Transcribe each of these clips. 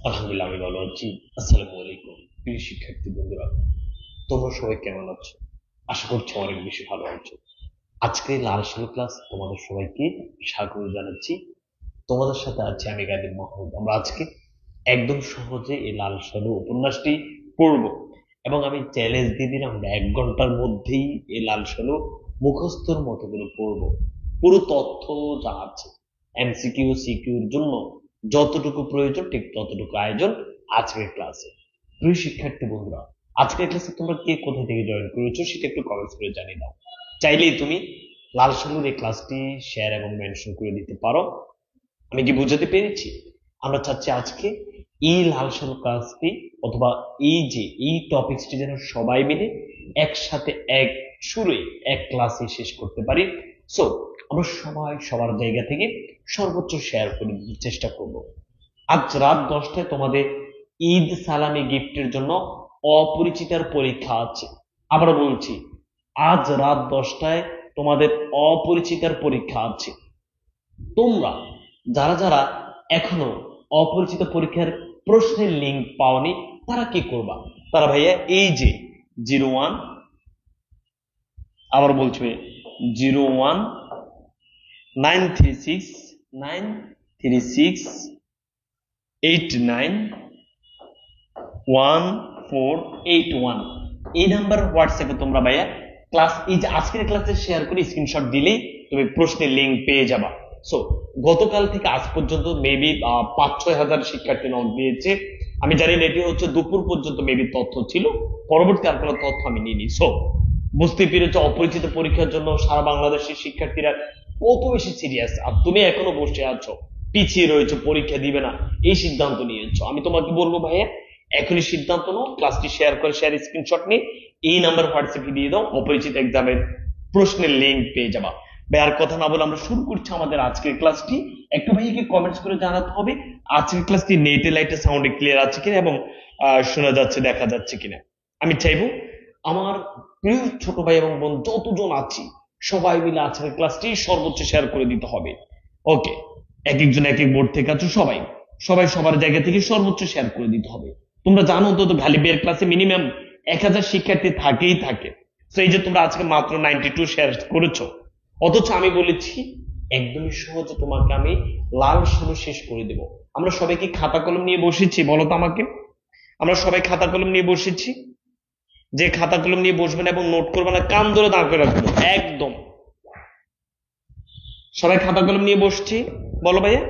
আলহামদুলিল্লাহ আমি ভালো আছি। আসসালামু আলাইকুম প্রিয় শিক্ষার্থী বন্ধুরা, তোমরা সবাই কেমন আছো? আশা করছি অনেক বেশি ভালো আছো। আজকে লাল সালু ক্লাস তোমাদের সবাইকে স্বাগত জানাচ্ছি। তোমাদের সাথে আছি আমি গালিব মাহমুদ। আমরা আজকে একদম সহজে এই লাল সালু উপন্যাসটি পড়বো এবং আমি চ্যালেঞ্জ দিয়ে দিলাম আমরা 1 ঘন্টার মধ্যেই এই লাল সালু মুখস্থর মতো করে পড়বো। পুরো তথ্য যা আছে এমসিকিউ সিকিউর জন্য যতটুকু প্রয়োজন ঠিক ততটুকু আয়োজন আজকের ক্লাসে। প্রিয় শিক্ষার্থী বন্ধুরা, আজকের ক্লাসে তোমরা কে কোথা থেকে জয়েন করেছো সেটা একটু কমেন্টস করে জানিয়ে দাও। চাইলেই তুমি লাল সালুর এই ক্লাসটি শেয়ার এবং মেনশন করে দিতে পারো। আমি কি বুঝাতে পেরেছি? আমরা চাচ্ছি আজকে এই লাল সালু ক্লাসটি অথবা এই টপিকসটি যেন সবাই মিলে একসাথে এক সুরে এক ক্লাসে শেষ করতে পারি। সো আমরা সবাই সবার জায়গা থেকে সর্বোচ্চ শেয়ার করে দিতে চেষ্টা করব। আজ রাত 10টায় তোমাদের ঈদ সালামি গিফটের জন্য অপরিচিতার পরীক্ষা আছে। আবার বলছি, আজ রাত 10টায় তোমাদের অপরিচিতার পরীক্ষা আছে। তোমরা যারা যারা এখনো অপরিচিত পরীক্ষার প্রশ্নের লিঙ্ক পাওনি তারা কি করবা? তারা ভাইয়া এই যে 01, আবার বলছি 01936936891481 এই নাম্বার হোয়াটসঅ্যাপে তোমরা ভাইয়া ক্লাস এই যে আজকের ক্লাসে শেয়ার করে স্ক্রিনশট দিলেই তুমি প্রশ্নের লিঙ্ক পেয়ে যাবা। সো গতকাল থেকে আজ পর্যন্ত মেবি 5-6 হাজার শিক্ষার্থী নক দিয়েছে। আমি জানি না এটি হচ্ছে দুপুর পর্যন্ত মেবি তথ্য ছিল, পরবর্তী আর কোনো তথ্য আমি নিইনি। সো বুঝতে পেরেছো অপরিচিত পরীক্ষার জন্য সারা বাংলাদেশের শিক্ষার্থীরা কত বেশি সিরিয়াস। আর তুমি এখনো বসে আছো, পিছিয়ে রয়েছে, পরীক্ষা দিবে না, এই সিদ্ধান্ত নিয়েছো। আমি তোমাকে বলবো ভাইয়া এখনই সিদ্ধান্ত নাও, ক্লাসটি শেয়ার করে শেয়ার স্ক্রিনশট নিয়ে এই নাম্বার হোয়াটসঅ্যাপে দিয়ে দাও, অপরিচিত এক্সামের প্রশ্নের লিঙ্ক পেয়ে যাবা। ভাই আর কথা না বলে আমরা শুরু করছি আমাদের আজকের ক্লাসটি। একটু ভাইকে কমেন্টস করে জানাতে হবে আজকের ক্লাসটি নেটে লাইটে সাউন্ডে ক্লিয়ার আছে কিনা এবং শোনা যাচ্ছে দেখা যাচ্ছে কিনা। আমি চাইবো আমার প্রিয় ছোট ভাই এবং বোন যতজন আছি সবাই মিলে আজকের ক্লাসটি সর্বোচ্চ শেয়ার করে দিতে হবে। ওকে, এক একজন এক এক বোর্ড থেকে আছো, সবাই সবাই সবার জায়গা থেকে সর্বোচ্চ শেয়ার করে দিতে হবে। তোমরা জানো তো গালিবের ক্লাসে মিনিমাম 1000 শিক্ষার্থী থাকেই থাকে। তো এই যে তোমরা আজকে মাত্র 92 শেয়ার করেছো, অথচ আমি বলেছি একদমই সহজে তোমাকে আমি লাল সালু শেষ করে দেব। আমরা সবাই কি খাতা কলম নিয়ে বসেছি বলো তো আমাকে? আমরা সবাই খাতা কলম নিয়ে বসেছি? যে খাতা কলম নিয়ে বসবে না এবং নোট করবে না কান ধরে দাঁড় করে রাখবো একদম। সবাই খাতা কলম নিয়ে বসছি? বলো ভাইয়া,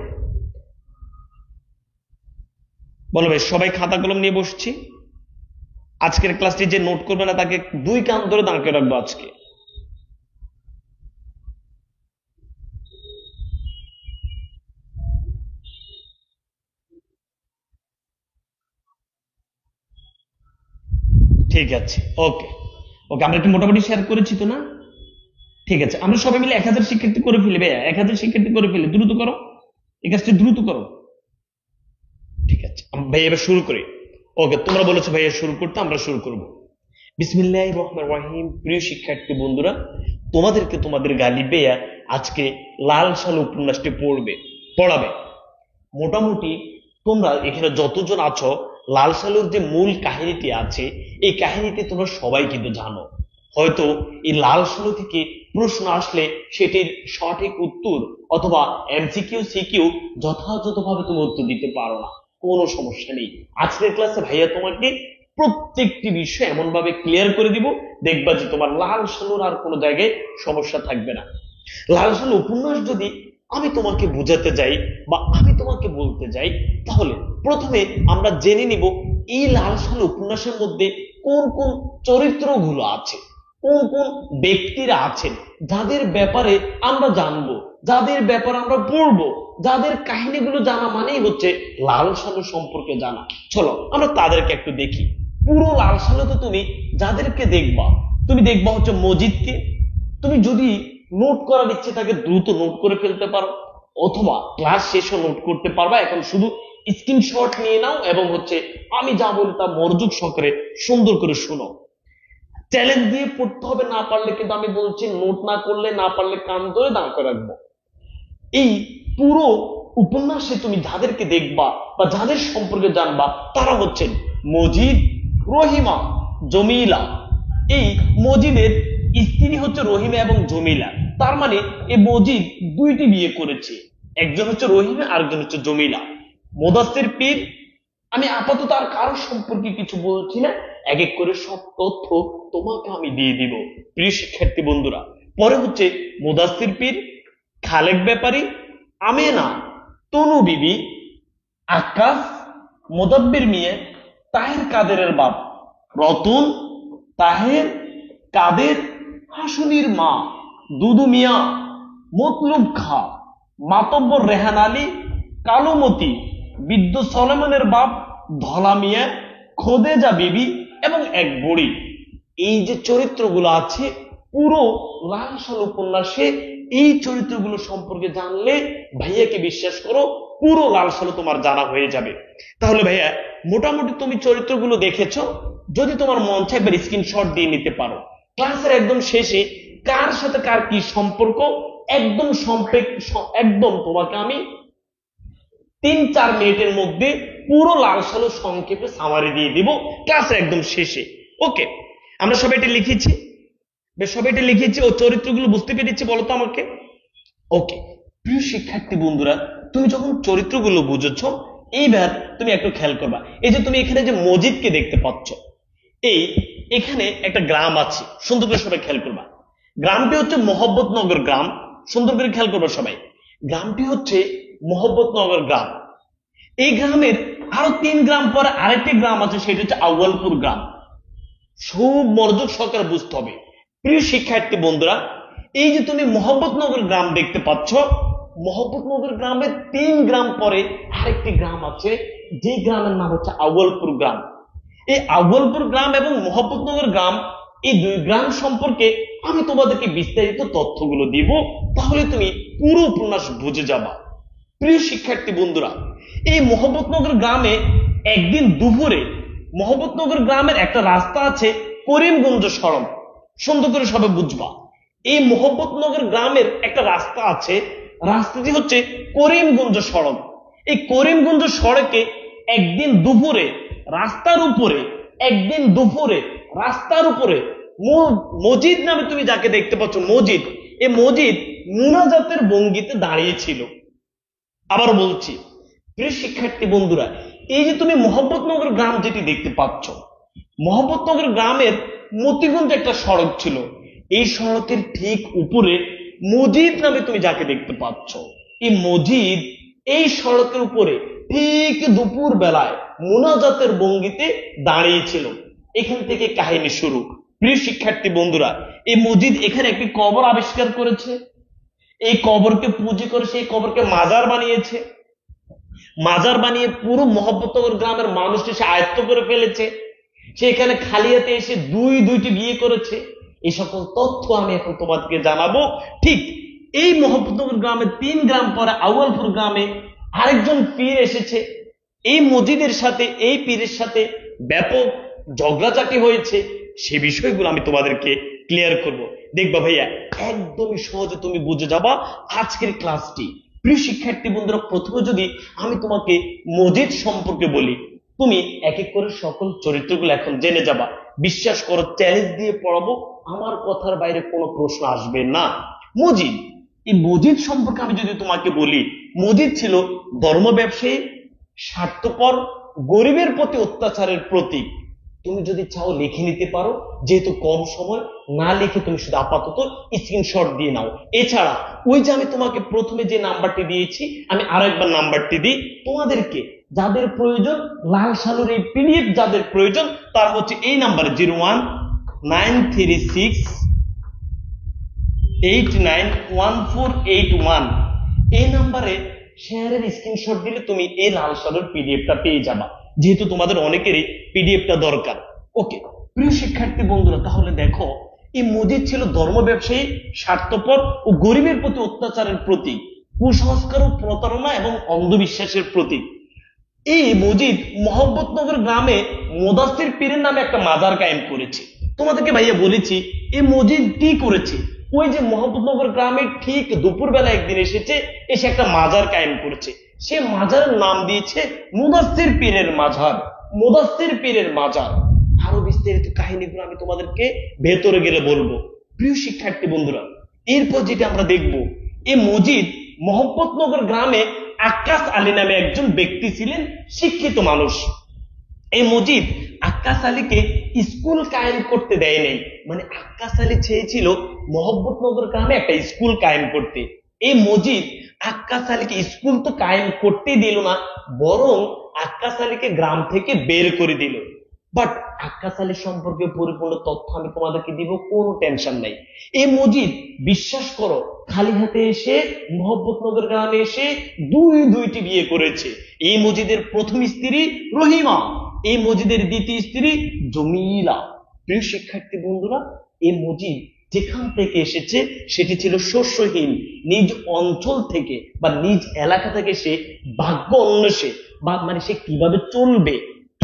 বলো ভাই, সবাই খাতা কলম নিয়ে বসছি? আজকের ক্লাসটি যে নোট করবে না তাকে 2 কান ধরে দাঁড় করে রাখবো আজকে। ঠিক আছে, ওকে ওকে, আমরা একটু মোটামুটি শেয়ার করেছি তো না? ঠিক আছে, আমরা সবাই মিলে 1000 শিক্ষার্থী করে ফেলি ভাইয়া, 1000 শিক্ষার্থী করে ফেলি, দ্রুত করো এই কাজটি, দ্রুত করো। ঠিক আছে ভাই, এবার শুরু করি। ওকে, তোমরা বলেছো ভাইয়া শুরু করতে, আমরা শুরু করব। বিসমিল্লাহির রহমানির রহিম। প্রিয় শিক্ষার্থী বন্ধুরা, তোমাদেরকে তোমাদের গালিব ভাইয়া আজকে লাল সালু উপন্যাসটি পড়াবে। মোটামুটি তোমরা এখানে যতজন আছো লাল সালুর যে মূল কাহিনীটি আছে এই কাহিনীটি তোমরা সবাই কিন্তু জানো। হয়তো এই লাল সালু থেকে প্রশ্ন আসলে সেটির সঠিক উত্তর অথবা এমসিকিউ সিকিউ যথাযথভাবে তুমি উত্তর দিতে পারো না, কোনো সমস্যা নেই। আজকের ক্লাসে ভাইয়া তোমাকে প্রত্যেকটি বিষয় এমন ভাবে ক্লিয়ার করে দিব, দেখবা যে তোমার লাল সালুর আর কোনো জায়গায় সমস্যা থাকবে না। লাল সালু উপন্যাস যদি আমি তোমাকে বোঝাতে যাই বা আমি তোমাকে বলতে যাই, তাহলে প্রথমে আমরা জেনে নিব এই লাল সালু উপন্যাসের মধ্যে কোন কোন চরিত্রগুলো আছে, কোন কোন ব্যক্তিরা আছেন যাদের ব্যাপারে আমরা জানবো, যাদের ব্যাপারে আমরা পড়বো, যাদের কাহিনীগুলো জানা মানেই হচ্ছে লাল সালু সম্পর্কে জানা। চলো আমরা তাদেরকে একটু দেখি। পুরো লাল সালুতে তুমি যাদেরকে দেখবা, তুমি দেখবা হচ্ছে মজিদকে। তুমি যদি নোট করার ইচ্ছে থাকে দ্রুত নোট করে ফেলতে পারো, অথবা ক্লাস শেষে নোট করতে পারবা। এখন শুধু স্ক্রিনশট নিয়ে নাও এবং হচ্ছে আমি যা বলি তা মনোযোগ সহকারে সুন্দর করে শুনো। চ্যালেঞ্জ দিয়ে পড়তে হবে, না পারলে কিন্তু আমি বলছি নোট না করলে, না পারলে কান ধরে দাঁড় করে রাখবো। এই পুরো উপন্যাসে তুমি যাদেরকে দেখবা বা যাদের সম্পর্কে জানবা তারা হচ্ছেন মজিদ, রহিমা, জমিলা। এই মজিদের স্ত্রী হচ্ছে রহিমা এবং জমিলা। তার মানে এই মজিদ দুইটি বিয়ে করেছে, একজন হচ্ছে রহিমা আরেকজন হচ্ছে জমিলা। মুদাসসির পীর, আমি আপাতত আর কারো সম্পর্কে কিছু বলছি না, এক এক করে সব তথ্য তোমাকে আমি দিয়ে দিব প্রিয় শিক্ষার্থী বন্ধুরা। পরে হচ্ছে মুদাসসির পীর, খালেক ব্যাপারী, আমেনা, তনু বিবি, আকাশ, মোদাব্বির মিয়া, তাহের কাদেরের বাপ, রতন, তাহের, কাদের, হাসুনির মা, দুদু মিয়া, মতলুব খা, মাতব্বর রেহান আলী, কালুমতি, বৃদ্ধ সলেমনের বাপ, ধলা মিয়া, খোদেজা বিবি এবং এক বুড়ি। এই যে চরিত্রগুলো আছে পুরো লাল সাল উপন্যাসে, এই চরিত্রগুলো সম্পর্কে জানলে ভাইয়াকে বিশ্বাস করো পুরো লাল সাল তোমার জানা হয়ে যাবে। তাহলে ভাইয়া মোটামুটি তুমি চরিত্রগুলো দেখেছো, যদি তোমার মন চায় একবার স্ক্রিনশট দিয়ে নিতে পারো। ক্লাসের একদম শেষে কার সাথে কার কি সম্পর্ক একদম একদম তোমাকে আমি 3-4 মিনিটের মধ্যে পুরো লাল সালো সংক্ষেপে সামারি দিয়ে দিব ক্লাসের একদম শেষে। ওকে, আমরা সবাই এটা লিখেছি, সবাই এটা লিখেছি ও চরিত্রগুলো বুঝতে পেরেছি বলো তো আমাকে? ওকে প্রিয় শিক্ষার্থী বন্ধুরা, তুমি যখন চরিত্রগুলো বুঝেছো এইবার তুমি একটু খেয়াল করবা। এই যে তুমি এখানে যে মজিদকে দেখতে পাচ্ছ, এখানে একটা গ্রাম আছে, সুন্দর করে সবাই খেয়াল করবা। গ্রামটি হচ্ছে মোহাম্মদনগর গ্রাম, সুন্দর করে খেয়াল করবা সবাই। গ্রামটি হচ্ছে মোহাম্মদনগর গ্রাম। এই গ্রামের আরো 3 গ্রাম পরে আরেকটি গ্রাম আছে, সেটা হচ্ছে আউয়ালপুর গ্রাম। খুব মনোযোগ সহকারে বুঝতে হবে প্রিয় শিক্ষার্থী বন্ধুরা। এই যে তুমি মোহাম্মদনগর গ্রাম দেখতে পাচ্ছ, মোহাম্মদনগর গ্রামের 3 গ্রাম পরে আরেকটি গ্রাম আছে, যে গ্রামের নাম হচ্ছে আউয়ালপুর গ্রাম। এই আউয়ালপুর গ্রাম এবং মোহাম্মদনগর গ্রাম, এই 2 গ্রাম সম্পর্কে আমি তোমাদেরকে বিস্তারিত তথ্যগুলো দিব, তাহলে তুমি পুরো উপন্যাস বুঝে যাবা। প্রিয় শিক্ষার্থী বন্ধুরা, এই মোহাম্মদনগর গ্রামে একদিন দুপুরে, মোহাম্মদনগর গ্রামের একটা রাস্তা আছে করিমগঞ্জ সড়ক, সুন্দর করে সবাই বুঝবা। এই মোহাম্মদনগর গ্রামের একটা রাস্তা আছে, রাস্তাটি হচ্ছে করিমগঞ্জ সড়ক। এই করিমগঞ্জ সড়কে একদিন দুপুরে রাস্তার উপরে, একদিন দুপুরে রাস্তার উপরে মজিদ নামে তুমি যাকে দেখতে পাচ্ছ মজিদ, এই মজিদ মুনাজাতের ভঙ্গিতে দাঁড়িয়েছিল। আবার বলছি প্রিয় শিক্ষার্থী বন্ধুরা, এই যে তুমি মোহাম্মদনগর গ্রাম যেটি দেখতে পাচ্ছ, মোহাম্মদনগর গ্রামের মতিগঞ্জ একটা সড়ক ছিল, এই সড়কের ঠিক উপরে মজিদ নামে তুমি যাকে দেখতে পাচ্ছ, এই মজিদ এই সড়কের উপরে ঠিক দুপুর বেলায় মুনাজাতের ভঙ্গিতে দাঁড়িয়েছিল। এখান থেকে কাহিনী শুরু। প্রিয় শিক্ষার্থী বন্ধুরা, এই মজিদ এখানে একটি কবর আবিষ্কার করেছে, এই কবরকে পুঁজি করে সেই কবরকে মাজার বানিয়েছে, মাজার বানিয়ে পুরো মোহাম্মদনগর গ্রামের মানুষটি সে আয়ত্ত করে ফেলেছে। সে এখানে খালি হাতে এসে দুইটি বিয়ে করেছে। এই সকল তথ্য আমি এখন তোমাদেরকে জানাবো। ঠিক এই মোহাম্মদনগর গ্রামে 3 গ্রাম পরে আউয়ালপুর গ্রামে আরেকজন পীর এসেছে। এই মসজিদের সাথে এই পীরের সাথে ব্যাপক ঝগড়াঝাটি হয়েছে, সে বিষয়গুলো আমি তোমাদেরকে ক্লিয়ার করব। দেখবা ভাইয়া একদমই সহজে তুমি বুঝে যাবা আজকের ক্লাসটি। প্রিয় শিক্ষার্থী বন্ধুরা, প্রথমে যদি আমি তোমাকে মসজিদ সম্পর্কে বলি, তুমি এক এক করে সকল চরিত্রগুলো এখন জেনে যাবা। বিশ্বাস করো, চ্যালেঞ্জ দিয়ে পড়াবো, আমার কথার বাইরে কোনো প্রশ্ন আসবে না। মজিদ, এই মজিদ সম্পর্কে আমি যদি তোমাকে বলি, মজিদ ছিল ধর্ম ব্যবসায়ী, স্বার্থপর, গরিবের প্রতি অত্যাচারের প্রতীক। তুমি যদি চাও লিখে নিতে পারো, যেহেতু কম সময়, না লিখে তুমি শুধু আপাতত স্ক্রিনশট দিয়ে নাও। এছাড়া ওই যে আমি তোমাকে প্রথমে যে নাম্বারটি দিয়েছি, আমি আরো একবার নাম্বারটি দিই তোমাদেরকে, যাদের প্রয়োজন লাল সালুর এই পিডিএফ যাদের প্রয়োজন তারা হচ্ছে এই নাম্বারে 0193689141 এই নাম্বারে শেয়ারের স্ক্রিনশট দিলে তুমি এই লাল সালুর পিডিএফটা পেয়ে যাবা, যেহেতু তোমাদের অনেকেরই পিডিএফটা দরকার। ওকে প্রিয় শিক্ষার্থী বন্ধুরা, তাহলে দেখো এই মজিদ ছিল ধর্ম ব্যবসায়ী, স্বার্থপর ও গরিবের প্রতি অত্যাচারের প্রতীক, কুসংস্কার ও প্রতারণা এবং অন্ধবিশ্বাসের প্রতীক। এই মজিদ মোহাম্মদনগর গ্রামে মুদাসসির পীরের নামে একটা মাজার কায়েম করেছে। তোমাদেরকে ভাইয়া বলেছি এই মজিদ কি করেছে, ওই যে মোহাম্মদনগর গ্রামে ঠিক দুপুরবেলা একদিন এসে একটা মাজার কায়েম করেছে। সে মাজারের নাম দিয়েছে মুদাসসির পীরের মাজার। মুদাসসির পীরের মাজার। আরো বিস্তারিত কাহিনীগুলো আমি তোমাদেরকে ভেতরে গেলে বলবো। প্রিয় শিক্ষার্থী বন্ধুরা, এরপর যেটা আমরা দেখব, এই মসজিদ মোহাম্মদনগর গ্রামে আক্কাস আলী নামে একজন ব্যক্তি ছিলেন, শিক্ষিত মানুষ। এই মসজিদ আক্কাস আলীকে স্কুল কায়েম করতে দেয় নাই। মানে আক্কাস আলী চেয়েছিল মোহাম্মদনগর গ্রামে একটা স্কুল কায়েম করতে। এই মসজিদ আক্কাস আলীকে স্কুল তো কায়েম করতে দিল না, বরং আক্কাস আলীকে গ্রাম থেকে বের করে দিল। বাট আক্কাস আলী সম্পর্কে পরিপূর্ণ তথ্য আমি তোমাদেরকে দিব, কোনো টেনশন নাই। এই মসজিদ বিশ্বাস করো খালি হাতে এসে মোহাম্মদনগর গ্রামে এসে দুইটি বিয়ে করেছে। এই মসজিদের প্রথম স্ত্রী রহিমা, এই মসজিদের দ্বিতীয় স্ত্রী জমিলা। প্রিয় শিক্ষার্থী বন্ধুরা, এই মসজিদ যেখান থেকে এসেছে সেটি ছিল শস্যহীন। নিজ অঞ্চল থেকে বা নিজ এলাকা থেকে সে ভাগ্য অন্বেষে বা মানে সে কিভাবে চলবে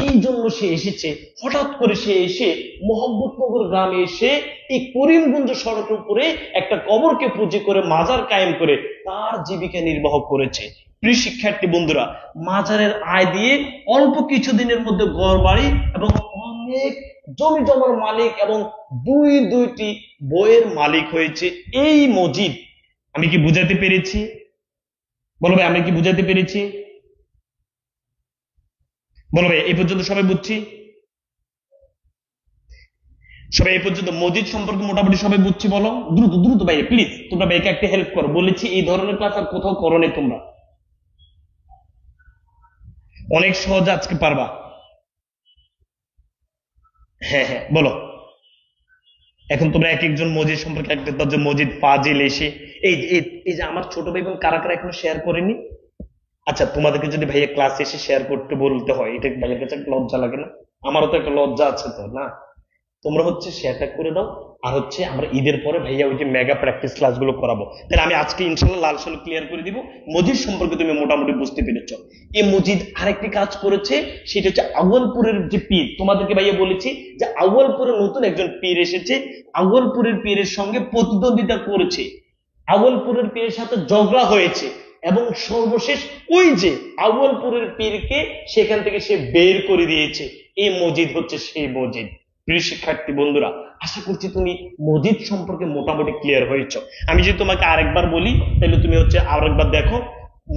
এই জন্য সে এসেছে। হঠাৎ করে সে এসে মোহাম্মদনগর গ্রামে এসে এই করিমগঞ্জ সড়কের উপরে একটা কবরকে পুঁজি করে মাজার কায়েম করে তার জীবিকা নির্বাহ করেছে। প্রিয় শিক্ষার্থী বন্ধুরা, মাজারের আয় দিয়ে অল্প কিছুদিনের মধ্যে ঘর বাড়ি এবং অনেক জমি জমার মালিক এবং দুইটি বইয়ের মালিক হয়েছে এই মসজিদ। আমি কি বুঝাতে পেরেছি? বলো ভাই, আমি কি বুঝাতে পেরেছি? বলো ভাই, এই পর্যন্ত সবাই বুঝছি? সবাই এই পর্যন্ত মসজিদ সম্পর্কে মোটামুটি সবাই বুঝছি? বলো দ্রুত দ্রুত ভাই, প্লিজ তোমরা ভাইকে একটা হেল্প করো। বলেছি এই ধরনের ক্লাস আর কোথাও করো নাই তোমরা, অনেক সহজে আজকে পারবা। হ্যাঁ হ্যাঁ বলো। এখন তোমরা এক একজন মসজিদ সম্পর্কে একটা যে মসজিদ ফাজিল এসে এই এই এই যে আমার ছোট ভাই বোন কারা কারা এখনো শেয়ার করেনি? আচ্ছা, তোমাদেরকে যদি ভাইয়া ক্লাস এসে শেয়ার করতে বলতে হয়, এটা ভাইয়ের কাছে একটা লজ্জা লাগে না? আমারও তো একটা লজ্জা আছে তো, না? তোমরা হচ্ছে শেয়ারটা করে দাও। আর হচ্ছে আমরা ঈদের পরে ভাইয়া ওই যে মেগা প্র্যাকটিস ক্লাসগুলো করাবো। তাহলে আমি আজকে ইনশাল্লাহ লাল সাল ক্লিয়ার করে দিব। মসজিদ সম্পর্কে তুমি মোটামুটি বুঝতে পেরেছ। এই মসজিদ আরেকটি কাজ করেছে, সেটা হচ্ছে আউয়ালপুরের যে পীর, তোমাদেরকে ভাইয়া বলেছি যে আউয়ালপুরের নতুন একজন পীর এসেছে, আউয়ালপুরের পীরের সঙ্গে প্রতিদ্বন্দ্বিতা করেছে, আউয়ালপুরের পীরের সাথে ঝগড়া হয়েছে এবং সর্বশেষ ওই যে আউয়ালপুরের পীরকে সেখান থেকে সে বের করে দিয়েছে। এই মসজিদ হচ্ছে সেই মসজিদ। প্রিয় শিক্ষার্থী বন্ধুরা, আশা করছি তুমি মসজিদ সম্পর্কে মোটামুটি ক্লিয়ার হয়েছ। আমি যদি তোমাকে আরেকবার বলি তাহলে তুমি হচ্ছে আরেকবার দেখো।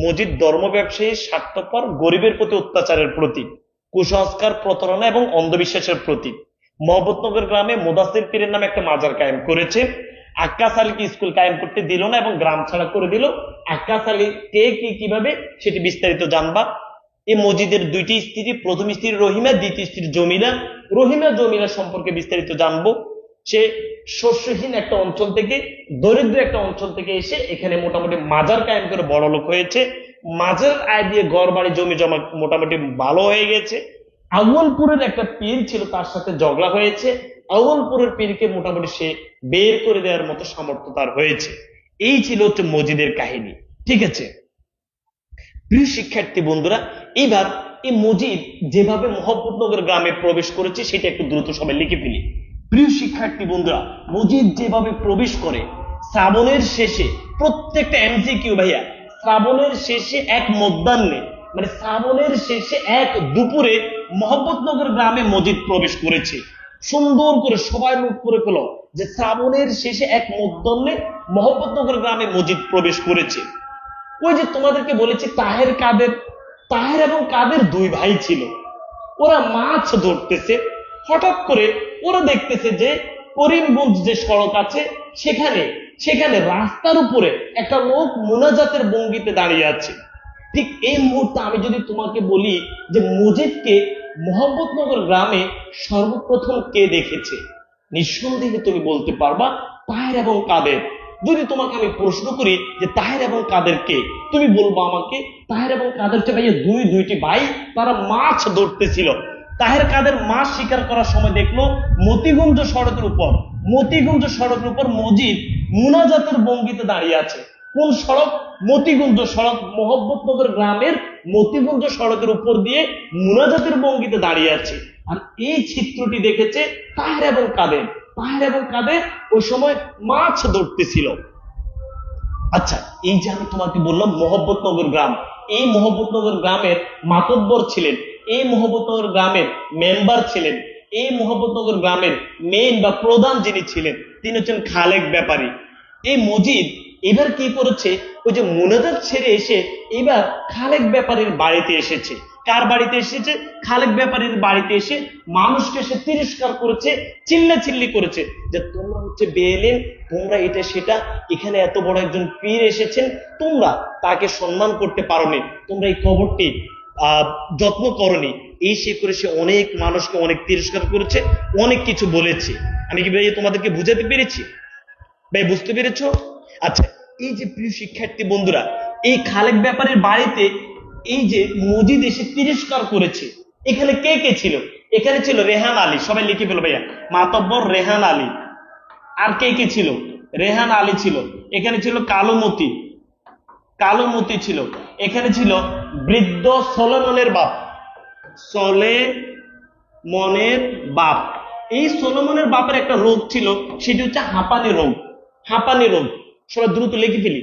মসজিদ ধর্ম ব্যবসায়ী, স্বার্থপর, গরিবের প্রতি অত্যাচারের প্রতীক, কুসংস্কার, প্রতারণা এবং অন্ধবিশ্বাসের প্রতীক। মোহাম্মদনগর গ্রামে মুদাসসির পীরের নামে একটা মাজার কায়েম করেছে। আক্কাস আলীকে স্কুল কায়েম করতে দিল না এবং গ্রাম ছাড়া করে দিল। আক্কাস আলী কে কি কিভাবে সেটি বিস্তারিত জানবা। এই মসজিদের দুইটি স্ত্রী, প্রথম স্ত্রী রহিমা, দ্বিতীয় স্ত্রী জমিলা। রহিমা জমিলা সম্পর্কে বিস্তারিত জানবো। সে শস্যহীন একটা অঞ্চল থেকে, দরিদ্র একটা অঞ্চল থেকে এসে এখানে মোটামুটি মাজার কায়েম করে বড় লোক হয়েছে। মাজার আয় দিয়ে ঘর বাড়ি জমি জমা মোটামুটি ভালো হয়ে গেছে। আউয়ালপুরের একটা পীর ছিল, তার সাথে ঝগড়া হয়েছে। আউয়ালপুরের পীরকে মোটামুটি সে বের করে দেওয়ার মতো সামর্থ্য তার হয়েছে। এই ছিল হচ্ছে মসজিদের কাহিনী। ঠিক আছে প্রিয় শিক্ষার্থী বন্ধুরা, এবার এই মসজিদ যেভাবে মোহাম্মদনগর গ্রামে প্রবেশ করেছে সেটা একটু দ্রুত সবাই লিখে ফেলি। প্রিয় শিক্ষার্থী বন্ধুরা, মসজিদ যেভাবে প্রবেশ করে শ্রাবণের শেষে, প্রত্যেকটা এমসিকিউ ভাইয়া, শ্রাবণের শেষে এক মধ্যাহ্নে মানে শ্রাবণের শেষে এক দুপুরে মোহাম্মদনগর গ্রামে মসজিদ প্রবেশ করেছে। সুন্দর করে সবাই নোট করে ফেলো যে শ্রাবণের শেষে এক মধ্যাহ্নে মোহাম্মদনগর গ্রামে মসজিদ প্রবেশ করেছে। ওই যে তোমাদেরকে বলেছি তাহের এবং কাদের দুই ভাই ছিল, ওরা মাছ ধরতেছে। হঠাৎ করে ওরা দেখতেছে যে করিমগঞ্জ যে সড়ক আছে সেখানে রাস্তার উপরে একটা লোক মুনাজাতের ভঙ্গিতে দাঁড়িয়ে আছে। ঠিক এই মুহূর্তে আমি যদি তোমাকে বলি যে মসজিদকে মোহাম্মদনগর গ্রামে সর্বপ্রথম কে দেখেছে, নিঃসন্দেহে তুমি বলতে পারবা তাহের এবং কাদের। যদি তোমাকে আমি প্রশ্ন করি যে তাহের এবং কাদের কে, তুমি বলবো আমাকে তাহের এবং কাদের হচ্ছে ভাইয়া দুইটি ভাই, তারা মাছ ধরতেছিল। তাহের কাদের মাছ শিকার করার সময় দেখলো মতিগঞ্জ সড়কের উপর মসজিদ মুনাজাতের ভঙ্গিতে দাঁড়িয়ে আছে। কোন সড়ক? মতিগঞ্জ সড়ক। মোহাম্মদনগর গ্রামের মতিগঞ্জ সড়কের উপর দিয়ে মুনাজাতের ভঙ্গিতে দাঁড়িয়ে আছে। আর এই চিত্রটি দেখেছে তাহের এবং কাদের ওই সময় মাছ ধরতেছিল। আচ্ছা, এই যে আমি তোমাকে বললাম মোহাম্মদনগর গ্রাম, এই মোহাম্মদনগর গ্রামের মাতব্বর ছিলেন, এই মোহাম্মদনগর গ্রামের মেম্বার ছিলেন, এই মোহাম্মদনগর গ্রামের মেইন বা প্রধান যিনি ছিলেন তিনি হচ্ছেন খালেক ব্যাপারী। এই মজিদ এবার কি করেছে, ওই যে মুনাজাত ছেড়ে এসে এবার খালেক ব্যাপারীর বাড়িতে এসেছে। কার বাড়িতে এসেছে? খালেক ব্যাপারীর বাড়িতে এসে মানুষকে সে তিরস্কার করেছে, চিল্লাচিল্লি করেছে যে তোমরা হচ্ছে বেএলেম, তোমরা এটা সেটা, এখানে এত বড় একজন পীর এসেছেন, তোমরা তাকে সম্মান করতে পারোনি, তোমরা এই কবরটি যত্ন করনি, এই সে করে সে অনেক মানুষকে অনেক তিরস্কার করেছে, অনেক কিছু বলেছে। আমি কি ভাই তোমাদেরকে বুঝাতে পেরেছি? ভাই বুঝতে পেরেছো? আচ্ছা, এই যে প্রিয় শিক্ষার্থী বন্ধুরা, এই খালেক ব্যাপারীর বাড়িতে এই যে মজিদ এসে তিরস্কার করেছে, এখানে কে কে ছিল? এখানে ছিল রেহান আলী, সবাই লিখে ফেলো ভাইয়া, মাতব্বর রেহান আলী। আর কে কে ছিল? রেহান আলী ছিল, এখানে ছিল কালোমতি, কালোমতি ছিল, এখানে ছিল বৃদ্ধ সলোমনের বাপ, সলেমনের বাপ। এই সলোমনের বাপের একটা রোগ ছিল, সেটি হচ্ছে হাঁপানি রোগ। হাঁপানি রোগ সবাই দ্রুত লিখে ফেলি।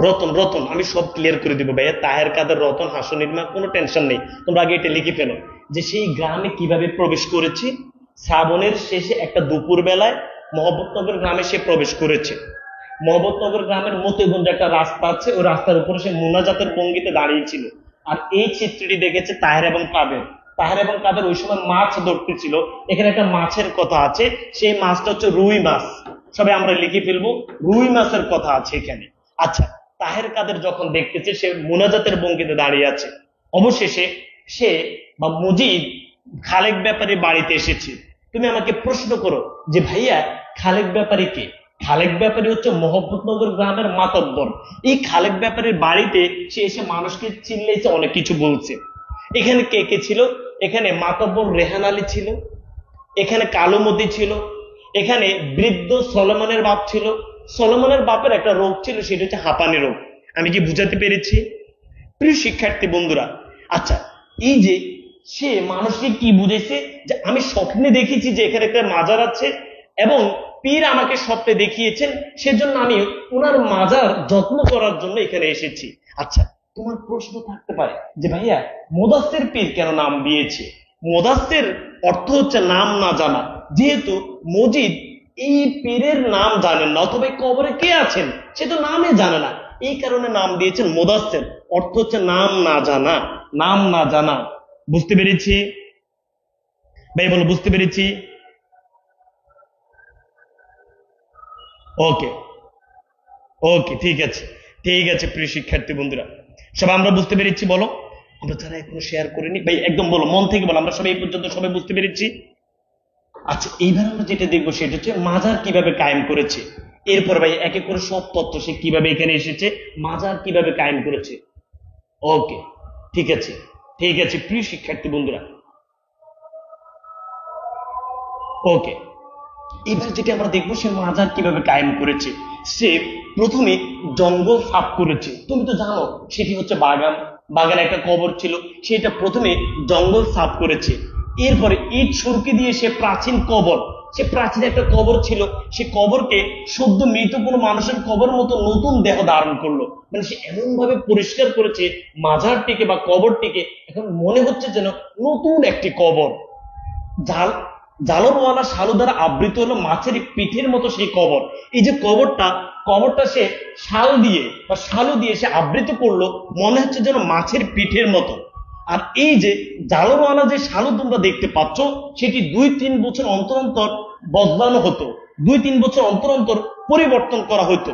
রতন, রতন আমি সব ক্লিয়ার করে দিব ভাইয়া, তাহের কাদের রতন হাসনির্মা, কোনো টেনশন নেই, তোমরা আগে এটা লিখে ফেলো যে সেই গ্রামে কিভাবে প্রবেশ করেছে। শ্রাবণের শেষে একটা দুপুর বেলায় মোহাম্মদনগর গ্রামে সে প্রবেশ করেছে। মোহাম্মদনগর গ্রামের মতিগঞ্জ একটা রাস্তা আছে, ওই রাস্তার উপরে সে মুনাজাতের ভঙ্গিতে দাঁড়িয়েছিল। আর এই চিত্রটি দেখেছে তাহের এবং কাদের। তাহের এবং কাদের ওই সময় মাছ ধরতে ছিল, এখানে একটা মাছের কথা আছে, সেই মাছটা হচ্ছে রুই মাছ, সবাই আমরা লিখে ফেলবো, রুই মাছের কথা আছে এখানে। আচ্ছা, তাহের কাদের যখন দেখতেছে সে মুনাজাতের ভঙ্গিতে দাঁড়িয়ে আছে, অবশেষে সে বা মজিদ খালেক ব্যাপারী বাড়িতে এসেছে। তুমি আমাকে প্রশ্ন করো যে ভাইয়া খালেক ব্যাপারী কে? খালেক ব্যাপারী হচ্ছে মোহাম্মদনগর গ্রামের মাতব্বর। এই খালেক ব্যাপারীর বাড়িতে সে এসে মানুষকে চিল্লেছে, অনেক কিছু বলছে। এখানে কে কে ছিল? এখানে মাতব্বর রেহান আলী ছিল, এখানে কালোমতি ছিল, এখানে বৃদ্ধ সলোমনের বাপ ছিল। সলোমনের বাপের একটা রোগ ছিল, সেটা হচ্ছে হাঁপানি রোগ। আমি কি বুঝাতে পেরেছি প্রিয় শিক্ষার্থী বন্ধুরা? আচ্ছা, এই যে সে মানুষকে কি বুঝেছে যে আমি স্বপ্নে দেখেছি যে এখানে একটা মাজার আছে এবং পীর আমাকে স্বপ্নে দেখিয়েছেন, সেজন্য আমি ওনার মাজার যত্ন করার জন্য এখানে এসেছি। আচ্ছা, তোমার প্রশ্ন থাকতে পারে যে ভাইয়া মুদাসসির পীর কেন নাম দিয়েছে? মুদাসসির অর্থ হচ্ছে নাম না জানা। যেহেতু মজিদ এই পীরের নাম জানেন না, অথবা কবরে কে আছেন সে তো নামে জানে না, এই কারণে নাম দিয়েছেন মুদাসসির, অর্থ হচ্ছে নাম না জানা, নাম না জানা। বুঝতে পেরেছি ভাই? বলো বুঝতে পেরেছি? ওকে, ওকে, ঠিক আছে, ঠিক আছে প্রিয় শিক্ষার্থী বন্ধুরা, সবাই আমরা বুঝতে পেরেছি? বলো, আমরা যারা এখনো শেয়ার করিনি ভাই একদম বলো, মন থেকে বলো, আমরা সবাই এই পর্যন্ত সবাই বুঝতে পেরেছি? আচ্ছা, এইবার আমরা যেটা দেখবো সেটা হচ্ছে মাজার কিভাবে কায়েম করেছে। এরপর ভাই এক এক করে সব তথ্য, সে কিভাবে এখানে এসেছে, মাজার কিভাবে কায়েম করেছে। ওকে, ঠিক আছে, ঠিক আছে প্রিয় শিক্ষার্থী বন্ধুরা। ওকে, এবার যেটা আমরা দেখবো সে মাজার কিভাবে কায়েম করেছে। সে প্রথমে জঙ্গল সাফ করেছে, তুমি তো জানো সেটি হচ্ছে বাগান, বাগানে একটা কবর ছিল, সেটা প্রথমে জঙ্গল সাফ করেছে। এরপরে ইট সুরকি দিয়ে সে প্রাচীন কবর, সে প্রাচীন একটা কবর ছিল, সে কবরকে সদ্য মৃত কোনো মানুষের কবর মতো নতুন দেহ ধারণ করলো। মানে সে এমন ভাবে পরিষ্কার করেছে মাজারটিকে বা কবরটিকে, এখন মনে হচ্ছে যেন নতুন একটি কবর। জাল জালরওয়ালা শালু দ্বারা আবৃত হলো মাছের পিঠের মতো সেই কবর। এই যে কবরটা, কবরটা সে শাল দিয়ে বা শালু দিয়ে সে আবৃত করলো, মনে হচ্ছে যেন মাছের পিঠের মতো। আর এই যে জালরওয়ালা যে শালু তোমরা দেখতে পাচ্ছ, সেটি 2-3 বছর অন্তর অন্তর বদলানো হতো, 2-3 বছর অন্তর অন্তর পরিবর্তন করা হতো।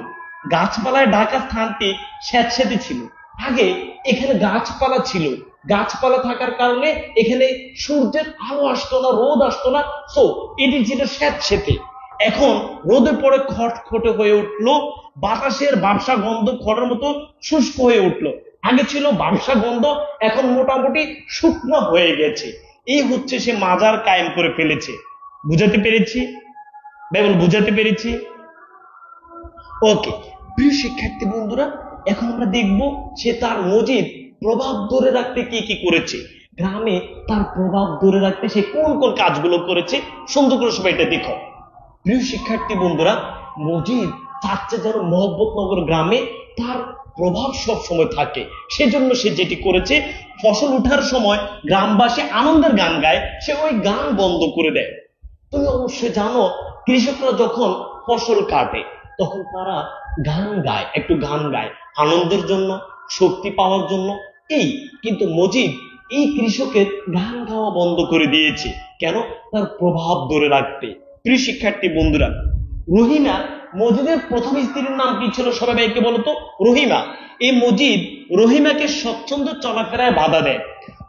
গাছপালায় ঢাকা স্থানটি স্যাঁতসেঁতে ছিল। আগে এখানে গাছপালা ছিল, গাছপালা থাকার কারণে এখানে সূর্যের আলো আসতো না, রোদ আসতো না, সো এটি ছিল স্যাঁতসেঁতে। এখন রোদে পড়ে খটখটে হয়ে উঠলো, বাতাসের ব্যবসা গন্ধ খড়ের মতো শুষ্ক হয়ে উঠলো। আগে ছিল ব্যবসা গন্ধ, এখন মোটামুটি শুকনো হয়ে গেছে। এই হচ্ছে সে মাজার কায়েম করে ফেলেছে। বুঝাতে পেরেছি? বেবল বুঝাতে পেরেছি? ওকে প্রিয় শিক্ষার্থী বন্ধুরা, এখন আমরা দেখব সে তার মজিদ প্রভাব ধরে রাখতে কি কি করেছে, গ্রামে তার প্রভাব ধরে রাখতে সে কোন কোন কাজগুলো করেছে। সুন্দর করে সবাই এটা দেখো। প্রিয় শিক্ষার্থী বন্ধুরা, মজিদ চাচ্ছে যেন মোহাম্মদনগর গ্রামে তার প্রভাব সব সময় থাকে। সেজন্য সে যেটি করেছে, ফসল উঠার সময় গ্রামবাসী আনন্দের গান গায়, সে ওই গান বন্ধ করে দেয়। তুমি অবশ্যই জানো, কৃষকরা যখন ফসল কাটে তখন তারা গান গায়, একটু গান গায় আনন্দের জন্য, শক্তি পাওয়ার জন্য। কিন্তু মজিদ এই কৃষকের গান গাওয়া বন্ধ করে দিয়েছে। কেন? তার প্রভাব ধরে রাখতে। প্রিয় শিক্ষার্থী বন্ধুরা, রহিমা, মজিদের প্রথম স্ত্রীর নাম কি ছিল? সবাই ভাইকে বলতো রহিমা। এই মজিদ রহিমাকে স্বচ্ছন্দ চলাফেরায় বাধা দেয়।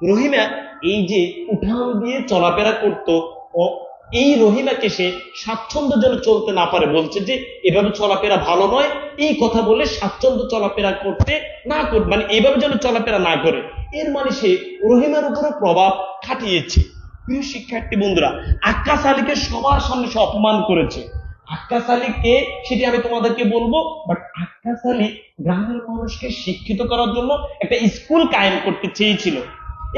রহিমা এই যে উঠান দিয়ে চলাফেরা করতো, এই রহিমাকে সে স্বাচ্ছন্দ্য যেন চলতে না পারে, বলছে যে এভাবে চলাফেরা ভালো নয়, এই কথা বলে স্বাচ্ছন্দ্য চলাফেরা করতে না করে, মানে এইভাবে যেন চলাফেরা না করে, এর মানে সে রহিমার উপরে প্রভাব খাটিয়েছে। প্রিয় শিক্ষার্থী বন্ধুরা, আক্কাস আলীকে সবার সামনে সে অপমান করেছে। আক্কাস আলীকে সেটি আমি তোমাদেরকে বলবো, বাট আক্কাস আলী গ্রামের মানুষকে শিক্ষিত করার জন্য একটা স্কুল কায়েম করতে চেয়েছিল।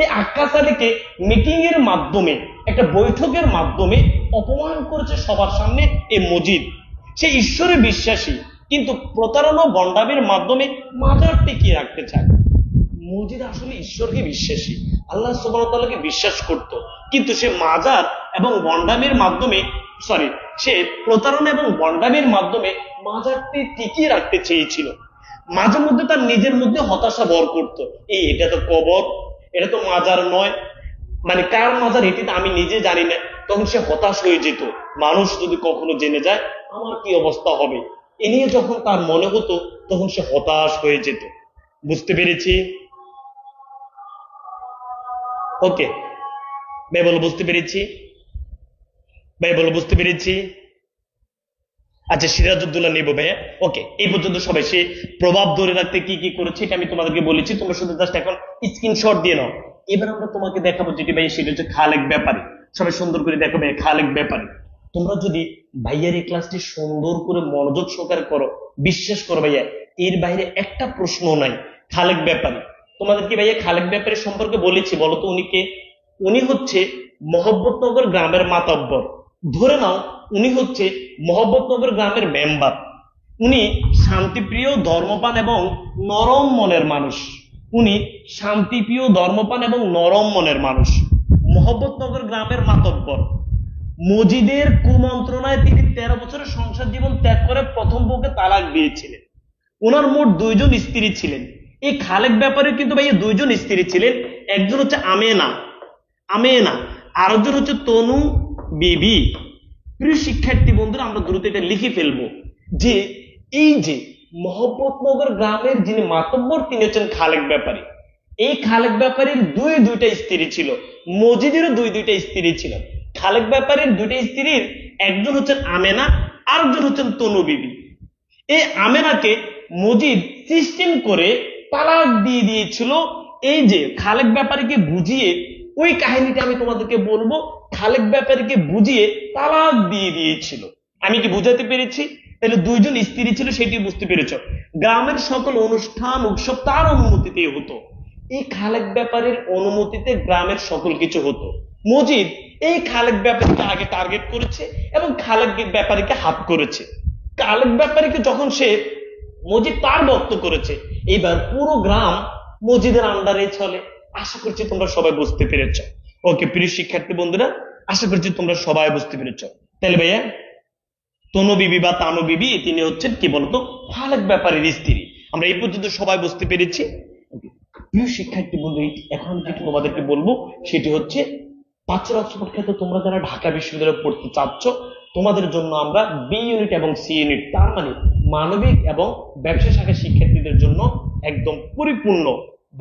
এই আক্কাস আলীকে মিটিং এর মাধ্যমে, একটা বৈঠকের মাধ্যমে অপমান করেছে সবার সামনে এই মজিদ। সে ঈশ্বরে বিশ্বাসী, কিন্তু প্রতারণা বন্ডামির মাধ্যমে মাজার টিকিয়ে রাখতে চায়। মজিদ আসলে ঈশ্বরকে বিশ্বাসী, আল্লাহ সুবহানাহু ওয়া তাআলাকে বিশ্বাস করত, কিন্তু সে মাজার এবং বন্ডামির মাধ্যমে, সে প্রতারণা এবং বন্ডামির মাধ্যমে মাজারটি টিকিয়ে রাখতে চেয়েছিল। মাঝে মধ্যে তার নিজের মধ্যে হতাশা ভর করত, এটা তো কবর, এটা তো মাজার নয়, মানে কার মাজার এটি তো আমি নিজে জানি না। তখন সে হতাশ হয়ে যেত, মানুষ যদি কখনো জেনে যায় আমার কি অবস্থা হবে, এ নিয়ে যখন তার মনে হতো তখন সে হতাশ হয়ে যেত। বুঝতে পেরেছি? ওকে ভাই বলো বুঝতে পেরেছি? ভাই বলো বুঝতে পেরেছি? আচ্ছা, সিরাজউদ্দৌলা নেব ভাইয়া। ওকে, এই পর্যন্ত সবাই সে প্রভাব ধরে রাখতে কি কি করেছে এটা আমি তোমাদেরকে বলেছি, তোমরা শুধু জাস্ট এখন স্ক্রিনশট দিয়ে নাও। এবার আমরা তোমাকে দেখাবো যেটি ভাই, সেটা হচ্ছে খালেক ব্যাপারী। সবাই সুন্দর করে দেখো ভাই, খালেক ব্যাপারী। তোমরা যদি ভাইয়ার এই ক্লাসটি সুন্দর করে মনোযোগ সহকারে করো, বিশ্বাস করো ভাইয়া, এর বাইরে একটা প্রশ্ন নাই। খালেক ব্যাপারী, তোমাদেরকে ভাইয়া খালেক ব্যাপারী সম্পর্কে বলেছি, বলো তো উনি কে? উনি হচ্ছে মহব্বতনগর গ্রামের মাতব্বর। ধরে নাও উনি হচ্ছে মহব্বতনগর গ্রামের মেম্বার। উনি শান্তিপ্রিয়, ধর্মপান এবং নরম মনের মানুষ। উনি শান্তিপ্রিয়, ধর্মপান এবং নরম মনের মানুষ। মহব্বতনগর গ্রামের মাতব্বর। মজিদের কুমন্ত্রণায় তিনি 13 বছরের সংসার জীবন ত্যাগ করে প্রথম বউকে তালাক দিয়েছিলেন। ওনার মোট 2 জন স্ত্রী ছিলেন। এই খালেক ব্যাপারে কিন্তু ভাইয়া 2 জন স্ত্রী ছিলেন। একজন হচ্ছে আমেনা, আরেকজন হচ্ছে তনু বিবি। প্রিয় শিক্ষার্থী বন্ধুরা, আমরা দ্রুত এটা লিখে ফেলবো যে এই যে মহব্বতনগর গ্রামের যিনি মাতব্বর তিনি হচ্ছেন খালেক ব্যাপারী। এই খালেক ব্যাপারীর দুইটা স্ত্রী ছিল, মজিদেরও দুইটা স্ত্রী ছিল। খালেক ব্যাপারীর 2টা স্ত্রীর একজন হচ্ছেন আমেনা, আরেকজন হচ্ছেন তনু বিবি। এই আমেনাকে মজিদ সিস্টেম করে তালাক দিয়ে দিয়েছিল। এই যে খালেক ব্যাপারীকে বুঝিয়ে, ওই কাহিনীটা আমি তোমাদেরকে বলবো, খালেক ব্যাপারীকে বুঝিয়ে তালাক দিয়ে দিয়েছিল। আমি কি বুঝাতে পেরেছি? তাহলে 2 জন স্ত্রী ছিল, সেটি বুঝতে পেরেছ। গ্রামের সকল অনুষ্ঠান উৎসব তার অনুমতিতে হতো। এই খালেক ব্যাপারীর অনুমতিতে গ্রামের সকল কিছু হতো। মজিদ এই খালেক ব্যাপারীকে আগে টার্গেট করেছে এবং খালেক ব্যাপারীকে হাত করেছে। খালেক ব্যাপারীকে যখন সে মজিদ তার ভক্ত করেছে, এবার পুরো গ্রাম মজিদের আন্ডারে চলে। আশা করছি তোমরা সবাই বুঝতে পেরেছ। ওকে প্রিয় শিক্ষার্থী বন্ধুরা, আশা করছি তোমরা সবাই বুঝতে পেরেছ। তাহলে ভাইয়া তনু বিবি বা তানু বিবি তিনি হচ্ছেন কি বলতো, খালেক ব্যাপারীর স্ত্রী। আমরা এই পর্যন্ত সবাই বুঝতে পেরেছি। প্রিয় শিক্ষার্থী বন্ধু, এখন যেটা তোমাদেরকে বলবো সেটি হচ্ছে ব্যাচেলর অফ ক্ষেত্রে তোমরা যারা ঢাকা বিশ্ববিদ্যালয়ে পড়তে চাচ্ছ, তোমাদের জন্য আমরা বি ইউনিট এবং সি ইউনিট, তার মানে মানবিক এবং ব্যবসা শাখার শিক্ষার্থীদের জন্য একদম পরিপূর্ণ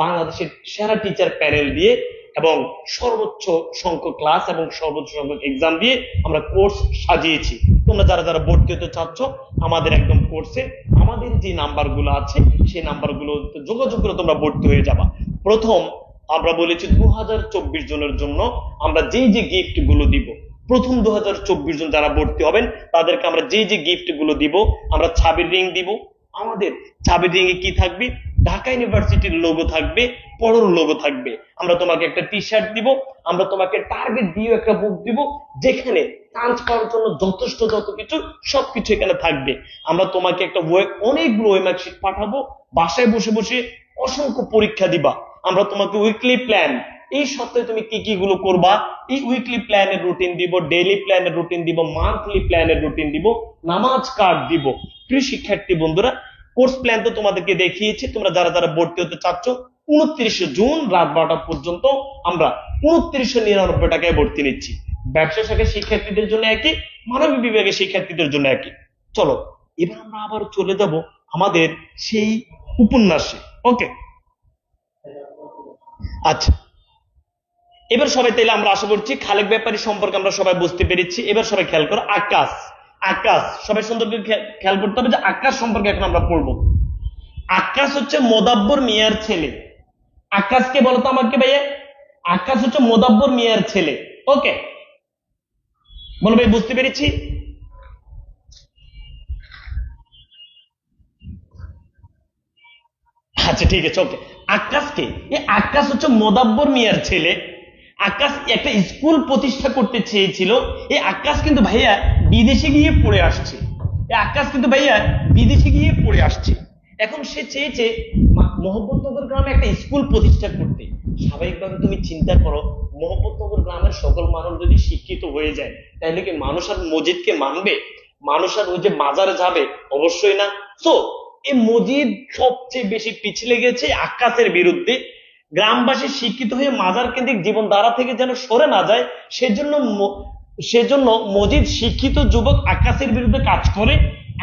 বাংলাদেশের সেরা টিচার প্যানেল দিয়ে এবং সর্বোচ্চ সংখ্যক ক্লাস এবং সর্বোচ্চ সংখ্যক এক্সাম দিয়ে আমরা কোর্স সাজিয়েছি। তোমরা যারা যারা ভর্তি হতে চাচ্ছ আমাদের একদম কোর্সে আমাদের যে নাম্বারগুলো আছে সেই নাম্বারগুলো যোগাযোগ করে তোমরা ভর্তি হয়ে যাবা। প্রথম আমরা বলেছি 2024 জনের জন্য আমরা যেই যে গিফট গুলো দিব, প্রথম 2024 জন যারা ভর্তি হবেন তাদেরকে আমরা যেই যে গিফট গুলো দিব, আমরা চাবির রিং দিব। আমাদের চাবির রিং এ কি থাকবে? ঢাকা ইউনিভার্সিটির লোগো থাকবে, পড়োর লোগো থাকবে। আমরা তোমাকে একটা টি শার্ট দিব, আমরা তোমাকে টার্গেট দিয়ে একটা বুক দিব, যেখানে চান্স পাওয়ার জন্য যথেষ্ট যত কিছু সবকিছু এখানে থাকবে। আমরা তোমাকে একটা অনেকগুলো ওয়েমার্কশিট পাঠাবো, বাসায় বসে বসে অসংখ্য পরীক্ষা দিবা। আমরা তোমাকে উইকলি প্ল্যান, এই সপ্তাহে তুমি কি কি গুলো করবা, এই উইকলি প্ল্যানের রুটিন দিব, ডেইলি প্ল্যানের রুটিন দিব, মান্থলি প্ল্যানের রুটিন দিব, নামাজ কার্ড দিব। প্রিয় শিক্ষার্থী বন্ধুরা, কোর্স প্ল্যান তো তোমাদেরকে দেখিয়েছি। তোমরা যারা যারা ভর্তি হতে চাচ্ছ, 29 জুন রাত 12টা পর্যন্ত আমরা 2999 টাকায় ভর্তি নিচ্ছি। ব্যবসা শাখার শিক্ষার্থীদের জন্য একই, মানবিক বিভাগের শিক্ষার্থীদের জন্য একই। চলো এবার আমরা আবার চলে যাব আমাদের সেই উপন্যাসে। ওকে, আচ্ছা এবার সবাই তাইলে আমরা আশা করছি খালেক ব্যাপারী সম্পর্কে আমরা সবাই বুঝতে পেরেছি। এবার সবাই খেয়াল করো, আকাশ। আকাশ সবাই সুন্দর করে খেয়াল করতে হবে যে আকাশ সম্পর্কে এখন আমরা পড়বো। আকাশ হচ্ছে মোদাব্বর মিয়ার ছেলে। আকাশকে বলতো আমাকে ভাইয়া, আকাশ হচ্ছে মোদাব্বর মিয়ার ছেলে। ওকে, বলো ভাই বুঝতে পেরেছি? আচ্ছা ঠিক আছে, ওকে। আকাশকে, এই আকাশ হচ্ছে মোদাব্বর মিয়ার ছেলে। আকাশ একটা স্কুল প্রতিষ্ঠা করতে চেয়েছিল। এই আকাশ কিন্তু ভাইয়া বিদেশে গিয়ে পড়ে আসছে। এই আকাশ কিন্তু ভাইয়া বিদেশে গিয়ে পড়ে আসছে। এখন সে চেয়েছে মোহাম্মদনগর গ্রামে একটা স্কুল প্রতিষ্ঠা করতে। স্বাভাবিকভাবে তুমি চিন্তা করো, মোহাম্মদনগর গ্রামের সকল মানুষ যদি শিক্ষিত হয়ে যায়, তাহলে কি মানুষ আর মসজিদকে মানবে? মানুষ আর ওই যে মাজারে যাবে? অবশ্যই না। সো এই মসজিদ সবচেয়ে বেশি পিছলে গেছে আকাশের বিরুদ্ধে। গ্রামবাসী শিক্ষিত হয়ে মাজার কেন্দ্রিক জীবনধারা থেকে যেন সরে না যায়, সেজন্য মসজিদ শিক্ষিত যুবক আকাশের বিরুদ্ধে কাজ করে,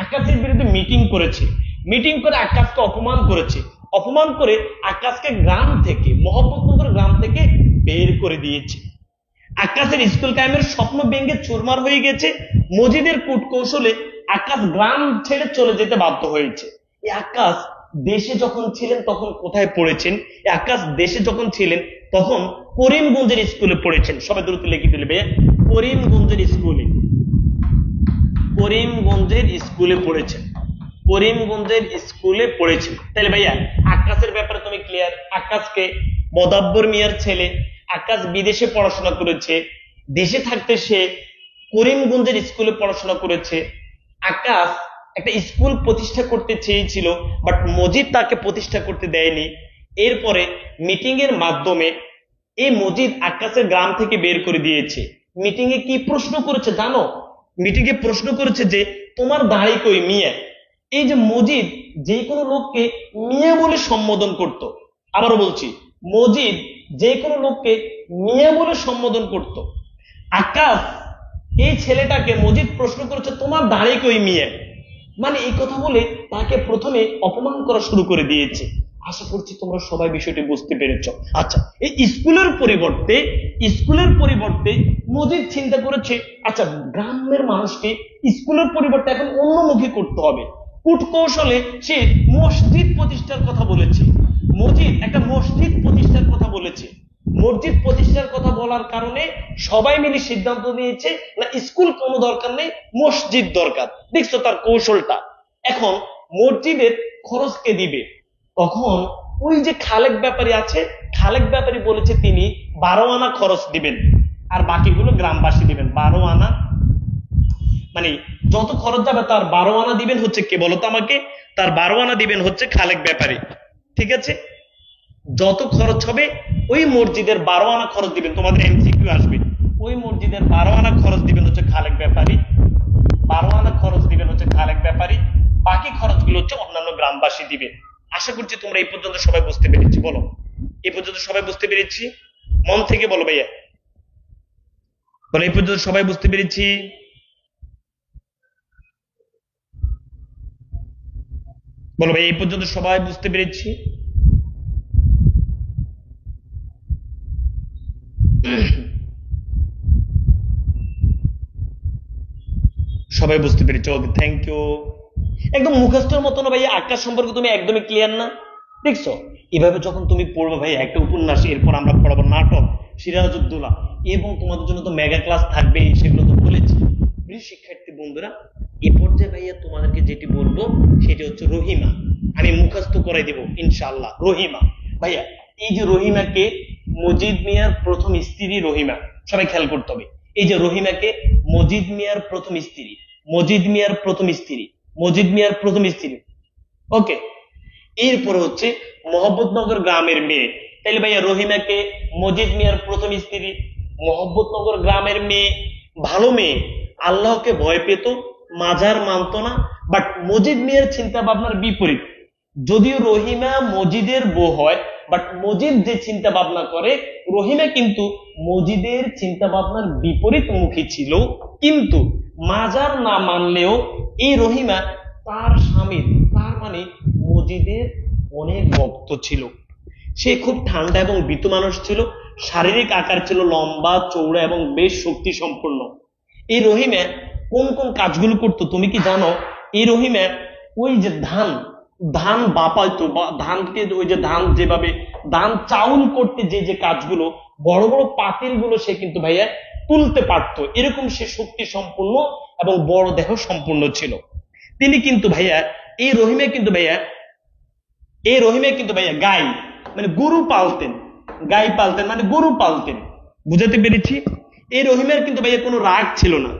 আকাশের বিরুদ্ধে মিটিং করেছে। মিটিং করে আকাশকে অপমান করেছে। অপমান করে আকাশকে গ্রাম থেকে, মোহাম্মদনগর গ্রাম থেকে বের করে দিয়েছে। আকাশের স্কুল কায়েমের স্বপ্ন ভেঙে চুরমার হয়ে গেছে। মসজিদের কূটকৌশলে আকাশ গ্রাম ছেড়ে চলে যেতে বাধ্য হয়েছে। এই আকাশ দেশে যখন ছিলেন তখন কোথায় পড়েছেন? এই আকাশ দেশে যখন ছিলেন তখন করিমগঞ্জের স্কুলে পড়েছেন। সবাই দ্রুত লিখে ফেলবে, করিমগঞ্জের স্কুলে, করিমগঞ্জের স্কুলে পড়েছেন, করিমগঞ্জের স্কুলে পড়েছেন। তাহলে ভাইয়া আকাশের ব্যাপারে তুমি ক্লিয়ার। আকাশকে মোদাব্বর মিয়ার ছেলে, আকাশ বিদেশে পড়াশোনা করেছে, দেশে থাকতে সে করিমগঞ্জের স্কুলে পড়াশোনা করেছে। আকাশ একটা স্কুল প্রতিষ্ঠা করতে চেয়েছিল, বাট মসজিদ তাকে প্রতিষ্ঠা করতে দেয়নি। এরপরে মিটিং এর মাধ্যমে এই মসজিদ আকাশের গ্রাম থেকে বের করে দিয়েছে। মিটিং এ কি প্রশ্ন করেছে জানো? মিটিং এ প্রশ্ন করেছে যে তোমার দাড়ি কই মিয়া। এই যে মসজিদ যে কোনো লোককে মিয়া বলে সম্বোধন করত। আবারও বলছি, মসজিদ যে কোনো লোককে মিয়া বলে সম্বোধন করত। আকাশ এই ছেলেটাকে মসজিদ প্রশ্ন করেছে তোমার দাড়ি কই মিয়া, মানে এই কথা বলে তাকে প্রথমে অপমান করা শুরু করে দিয়েছে। আশা করছি তোমরা সবাই বিষয়টি বুঝতে পেরেছ। আচ্ছা, এই স্কুলের পরিবর্তে মসজিদ চিন্তা করেছে, আচ্ছা গ্রামের মানুষকে স্কুলের পরিবর্তে এখন অন্যমুখী করতে হবে। কূটকৌশলে সে মসজিদ প্রতিষ্ঠার কথা বলেছে। মসজিদ একটা মসজিদ প্রতিষ্ঠার কথা বলেছে। মসজিদ প্রতিষ্ঠার কথা বলার কারণে সবাই মিলে সিদ্ধান্ত নিয়েছে না স্কুল কোনো দরকার নেই, মসজিদ দরকার। দেখছো তার কৌশলটা। এখন মসজিদের খরচ কে দিবে? তখন ওই যে খালেক ব্যাপারী আছে, খালেক ব্যাপারী বলেছে তিনি 12 আনা খরচ দিবেন, আর বাকিগুলো গ্রামবাসী দিবেন। 12 আনা মানে যত খরচ যাবে তার 12 আনা দিবেন হচ্ছে কে বলতো আমাকে? তার 12 আনা দিবেন হচ্ছে খালেক ব্যাপারী। ঠিক আছে, যত খরচ হবে ওই মসজিদের 12 আনা খরচ দিবেন। তোমাদের এমসিকিউ আসবে, ওই মসজিদের 12 আনা খরচ দিবেন হচ্ছে খালেক ব্যাপারী। 12 আনা খরচ দিবেন হচ্ছে খালেক ব্যাপারী, বাকি খরচগুলো হচ্ছে অন্যান্য গ্রামবাসী দিবে। আশা করছি তোমরা এই পর্যন্ত সবাই বুঝতে পেরেছি। বলো, এই পর্যন্ত সবাই বুঝতে পেরেছি? মন থেকে বলো ভাইয়া, বলো এই পর্যন্ত সবাই বুঝতে পেরেছি? বলো ভাই এই পর্যন্ত সবাই বুঝতে পেরেছি? সবাই বুঝতে পেরেছো? ওকে, থ্যাংক ইউ। একদম মুখস্থের মতো না ভাই, আকাশ সম্পর্কে তুমি একদমই ক্লিয়ার না? দেখছো, এভাবে যখন তুমি পড়বে ভাই একটা উপন্যাস, এরপর আমরা পড়াবো নাটক সিরাজউদ্দৌলা, এবং তোমাদের জন্য তো মেগা ক্লাস থাকবেই, সেগুলো তো বলেছি। প্রিয় শিক্ষার্থী বন্ধুরা, এ পর্যায়ে ভাইয়া তোমাদেরকে যেটি বলবো সেটি হচ্ছে রহিমা। আমি মুখস্থ করে দেব ইনশাআল্লাহ। রহিমা ভাইয়া, এই যে রহিমাকে মজিদ মিয়ার প্রথম স্ত্রী রহিমা, সবাই খেয়াল করতে হবে। এই যে রহিমাকে মজিদ মিয়ার প্রথম স্ত্রী, মজিদ মিয়ার প্রথম স্ত্রী, মজিদ মিয়ার প্রথম স্ত্রী, ওকে। এরপরে হচ্ছে মোহাম্মদনগর গ্রামের মেয়ে। তাইলে ভাইয়া রহিমাকে মজিদ মিয়ার প্রথম স্ত্রী, মোহাম্মদনগর গ্রামের মেয়ে, ভালো মেয়ে, আল্লাহকে ভয় পেত, মাজার মানত না। বাট মজিদ মিয়ার চিন্তা ভাবনার বিপরীত। যদিও রহিমা মজিদের বউ হয়, বাট মজিদ যে চিন্তা ভাবনা করে, রহিমা কিন্তু মজিদের চিন্তা ভাবনার বিপরীত মুখী ছিল। কিন্তু মাজার না মানলেও এই রহিমা তার স্বামীর, তার মানে মজিদের অনেক ভক্ত ছিল। সে খুব ঠান্ডা এবং ভীতু মানুষ ছিল। শারীরিক আকার ছিল লম্বা চৌড়া এবং বেশ শক্তি সম্পন্ন। এই রহিমা কোন কোন কাজগুলো করতো তুমি কি জানো? এই রহিমা ওই যে ধান, ধান বাপাইতো, বা ধানকে ওই যে ধান যেভাবে ধান চাউল করতে যে যে কাজগুলো, বড় বড় পাতিল গুলো সে কিন্তু ভাইয়া তুলতে পারতো। এরকম সে শক্তি সম্পন্ন এবং বড় দেহ সম্পন্ন ছিল। তিনি কিন্তু ভাইয়া, এই রহিমা কিন্তু ভাইয়া, এই রহিমা কিন্তু ভাইয়া গাই মানে গরু পালতেন। গাই পালতেন মানে গরু পালতেন। বুঝাতে পেরেছি? এই রহিমের কিন্তু ভাইয়া কোনো রাগ ছিল না,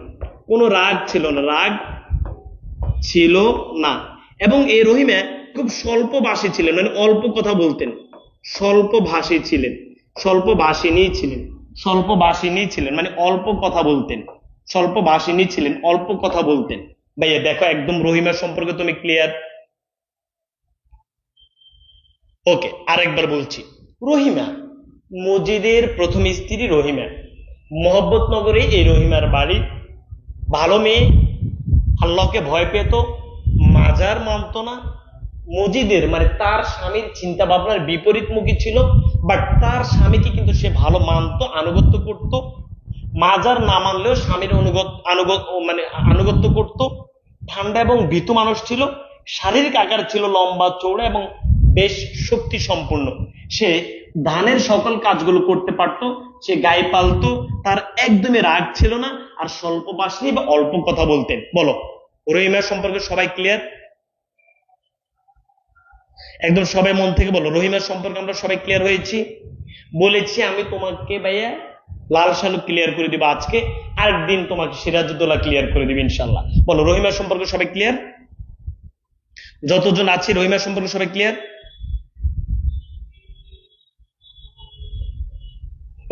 কোনো রাগ ছিল না, রাগ ছিল না। এবং এই রহিমা খুব স্বল্প ভাষী ছিলেন, মানে অল্প কথা বলতেন। স্বল্প ভাষী ছিলেন, স্বল্প ভাষিনী ছিলেন, স্বল্প ভাষিনী ছিলেন মানে অল্প কথা বলতেন। স্বল্প ভাষিনী ছিলেন, অল্প কথা বলতেন। ভাইয়া দেখো একদম রহিমার সম্পর্কে তুমি ক্লিয়ার? ওকে, আরেকবার বলছি। রহিমা মজিদের প্রথম স্ত্রী রহিমা, মোহাম্মদনগরে এই রহিমার বাড়ি। ভালো মেয়ে, আল্লাহকে ভয় পেত, মাজার মানত না। মজিদের মানে তার স্বামীর চিন্তা ভাবনার বিপরীতমুখী ছিল। বাট তার স্বামীকে কিন্তু সে ভালো মানত, আনুগত্য করত। মাজার না মানলেও স্বামীর মানে আনুগত্য করত। ঠান্ডা এবং ভীতু মানুষ ছিল। শারীরিক আকার ছিল লম্বা চৌড়া এবং বেশ শক্তি সম্পন্ন। সে ধানের সকল কাজগুলো করতে পারত। সে গায়ে পালতো। তার একদমই রাগ ছিল না। আর স্বল্প ভাষী বা অল্প কথা বলতেন। বলো রহিমা সম্পর্কে সবাই ক্লিয়ার? একদম সবাই মন থেকে বলো, রহিমার সম্পর্কে আমরা সবাই ক্লিয়ার হয়েছি? বলেছি আমি তোমাকে ভাইয়া লাল শালু ক্লিয়ার করে দিব আজকে, আরেকদিন তোমাকে সিরাজউদ্দৌলা ক্লিয়ার করে দিবে ইনশাল্লাহ। বলো রহিমার সম্পর্কে সবাই ক্লিয়ার? যতজন আছি রহিমার সম্পর্কে সবাই ক্লিয়ার?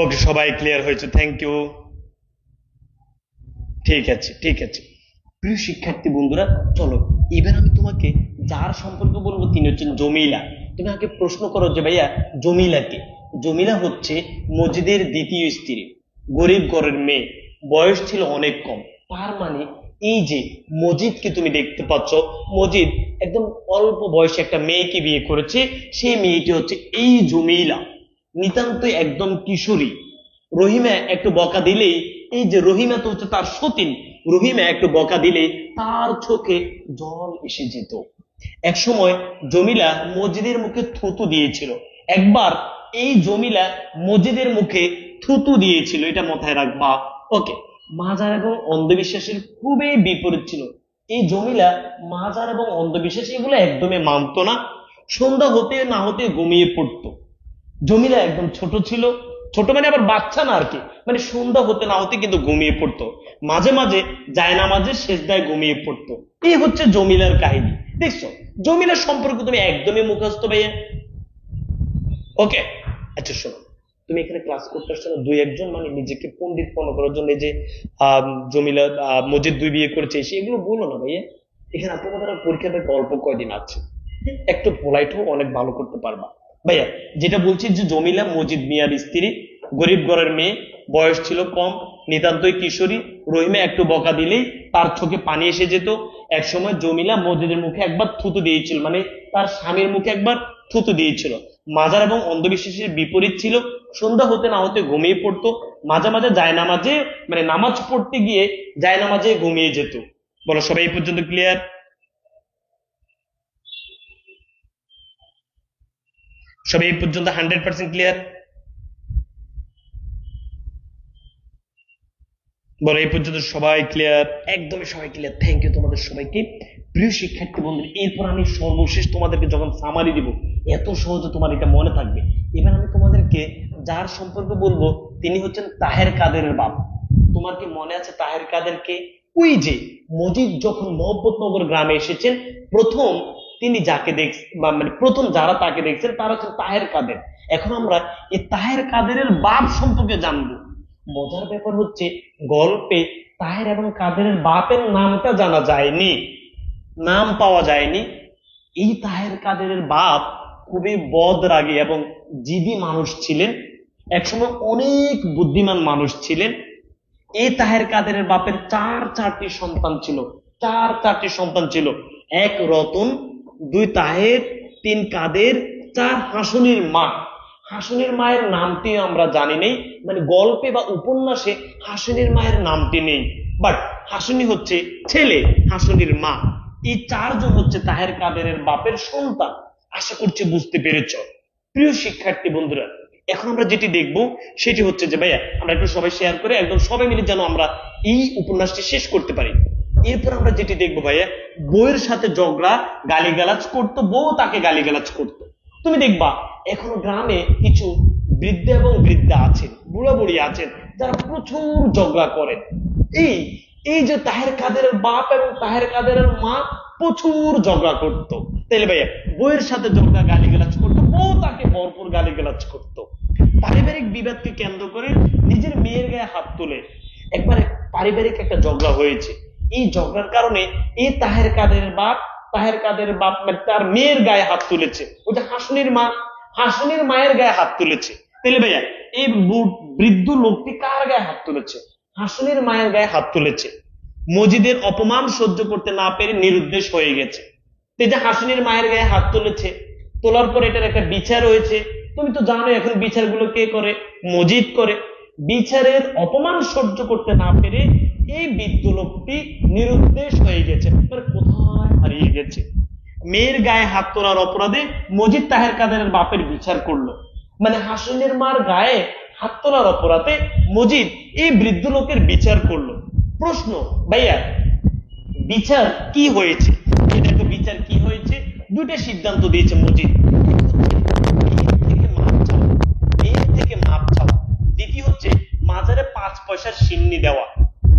ওকে, সবাই ক্লিয়ার হয়েছে, থ্যাংক ইউ। ঠিক আছে, ঠিক আছে। প্রিয় শিক্ষার্থী বন্ধুরা, চলো এবার আমি তোমাকে যার সম্পর্কে বলবো তিনি হচ্ছেন জমিলা। তুমি আগে প্রশ্ন করো যে ভাইয়া জমিলা কে? জমিলা হচ্ছে মজিদের দ্বিতীয় স্ত্রী, গরিব ঘরের মেয়ে, বয়স ছিল অনেক কম। তার মানে এই যে মজিদকে তুমি দেখতে পাচ্ছ, মজিদ একদম অল্প বয়সে একটা মেয়েকে বিয়ে করেছে। সেই মেয়েটি হচ্ছে এই জমিলা, নিতান্তই একদম কিশোরী। রহিমা একটু বকা দিলেই, এই যে রহিমা তো হচ্ছে তার সতীন, রহিমা একটু বকা দিলে তার চোখে জল এসে যেত। এক সময় জমিলা মসজিদের মুখে থুতু দিয়েছিল। একবার এই জমিলা মসজিদের মুখে থুতু দিয়েছিল, এটা মাথায় রাখবা। ওকে। মাজার এবং অন্ধবিশ্বাসের খুবই বিপরীত ছিল এই জমিলা। মাজার এবং অন্ধবিশ্বাস এগুলো একদমই মানত না। সন্ধ্যা হতে না হতে ঘুমিয়ে পড়তো। জমিলা একদম ছোট ছিল, ছোট মানে আবার বাচ্চা না আর কি, মানে সন্ধ্যা হতে না হতে কিন্তু ঘুমিয়ে পড়তো। মাঝে মাঝে জায়নামাজে সেজদায় ঘুমিয়ে পড়তো। এই হচ্ছে জমিলার কাহিনী। দেখছো জমিলার সম্পর্কে তুমি একদমই মুখস্থ ভাইয়া? ওকে। আচ্ছা শোনো, তুমি এখানে ক্লাস করতে আসছো না দুই একজন মানে নিজেকে পণ্ডিত মনে করার জন্য, এই যে জমিলা মজিদ দুই বিয়ে করেছে সেগুলো বলো না ভাইয়া। এখানে তোমাদের পরীক্ষাটা অল্প কয়দিন আছে, একটু পোলাইট হোক, অনেক ভালো করতে পারবা। ভাইয়া যেটা বলছি যে জমিলা মজিদ মিয়ার স্ত্রী, গরিব ঘরের মেয়ে, বয়স ছিল কম, নিতান্তই কিশোরী। রহিমা একটু বকা দিলেই তার চোখে পানি এসে যেত। এক সময় জমিলা মসজিদের মুখে একবার থুতু দিয়েছিল, মানে তার স্বামীর মুখে একবার থুতু দিয়েছিল। মাজার এবং অন্ধবিশ্বাসের বিপরীত ছিল। সন্ধ্যা হতে না হতে ঘুমিয়ে পড়তো। মাঝে মাঝে জায়নামাজে মানে নামাজ পড়তে গিয়ে জায়নামাজে ঘুমিয়ে যেত। বলো সবাই এই পর্যন্ত ক্লিয়ার? সবাই এই পর্যন্ত 100% ক্লিয়ার? বলো এই পর্যন্ত সবাই ক্লিয়ার? একদমই সবাই ক্লিয়ার। থ্যাংক ইউ তোমাদের সবাইকে। প্রিয় শিক্ষার্থী বন্ধুরা, এরপর আমি সর্বশেষ তোমাদেরকে যখন সামারি দিব, এত সহজে তোমার এটা মনে থাকবে। এবার আমি তোমাদেরকে যার সম্পর্কে বলবো তিনি হচ্ছেন তাহের কাদেরের বাপ। তোমার কি মনে আছে তাহের কাদেরকে? ওই যে মজিদ যখন মোহাম্মদনগর গ্রামে এসেছেন, প্রথম তিনি যাকে মানে প্রথম যারা তাকে দেখছেন তারা হচ্ছেন তাহের কাদের। এখন আমরা এই তাহের কাদেরের বাপ সম্পর্কে জানবো। মজার ব্যাপার হচ্ছে গল্পে তাহের এবং কাদেরের বাপের নামটা জানা যায়নি, নাম পাওয়া যায়নি। এই তাহের কাদেরের বাপ খুবই বদরাগী এবং জিদি মানুষ ছিলেন, একসময় অনেক বুদ্ধিমান মানুষ ছিলেন। এই তাহের কাদেরের বাপের চারটি সন্তান ছিল, চারটি সন্তান ছিল। এক রতন, দুই তাহের, তিন কাদের, চার হাসুনির মা। হাসুনির মায়ের নামটি আমরা জানি নেই, মানে গল্পে বা উপন্যাসে হাসুনির মায়ের নামটি নেই, বাট হাসুনি হচ্ছে ছেলে, হাসুনির মা। এই চারজন হচ্ছে তাহের কাদেরের বাপের সন্তান। আশা করছি বুঝতে পেরেছ। প্রিয় শিক্ষার্থী বন্ধুরা, এখন আমরা যেটি দেখবো সেটি হচ্ছে যে ভাইয়া আমরা একটু সবাই শেয়ার করে একদম সবাই মিলে যেন আমরা এই উপন্যাসটি শেষ করতে পারি। এরপর আমরা যেটি দেখবো ভাইয়া, বউয়ের সাথে ঝগড়া, গালিগালাজ করতো, বউ তাকে গালিগালাজ করতো। তুমি দেখবা এখন গ্রামে কিছু বৃদ্ধ এবং বৃদ্ধা আছেন, বুড়া বুড়ি আছেন, যারা প্রচুর ঝগড়া করেন। এই এই যে তাহের কাদেরের বাপ এবং তাহের কাদেরের মা প্রচুর ঝগড়া করতো। তাইলে ভাইয়া বউয়ের সাথে ঝগড়া, গালিগালাজ করতো, বউ তাকে ভরপুর গালিগালাজ করতো। পারিবারিক বিবাদকে কেন্দ্র করে নিজের মেয়ের গায়ে হাত তুলে একবারে পারিবারিক একটা ঝগড়া হয়েছে। এই ঝগড়ার কারণে এই তাহের কাদেরের বাপ তার মেয়ের গায়ে হাত তুলেছে। ওই যে হাসুনির মা, হাসুনির মায়ের গায়ে হাত তুলেছে। তাহলে ভাইয়া এই বৃদ্ধ লোকটি কার গায়ে হাত তুলেছে? হাসুনির মায়ের গায়ে হাত তুলেছে। মজিদের অপমান সহ্য করতে না পেরে নিরুদ্দেশ হয়ে গেছে। এই যে হাসুনির মায়ের গায়ে হাত তুলেছে, তোলার পর এটার একটা বিচার হয়েছে। তুমি তো জানো এখন বিচারগুলো কে করে? মজিদ করে। বিচারের অপমান সহ্য করতে না পেরে এই বৃদ্ধ লোকটি নিরুদ্দেশ হয়ে গেছে, কোথায় হারিয়ে গেছে। মেয়ের গায়ে হাত তোলার অপরাধে মজিদ তাহের কাদেরের বাপের বিচার করলো, মানে হাসুনের মার গায়ে হাত তোলার অপরাধে মজিদ এই বৃদ্ধ লোকের বিচার করলো। প্রশ্ন ভাইয়া, বিচার কি হয়েছে? এটা তো বিচার কি হয়েছে, দুইটা সিদ্ধান্ত দিয়েছে মজিদ। দ্বিতীয় হচ্ছে মাজারে 5 পয়সার সিন্নি দেওয়া।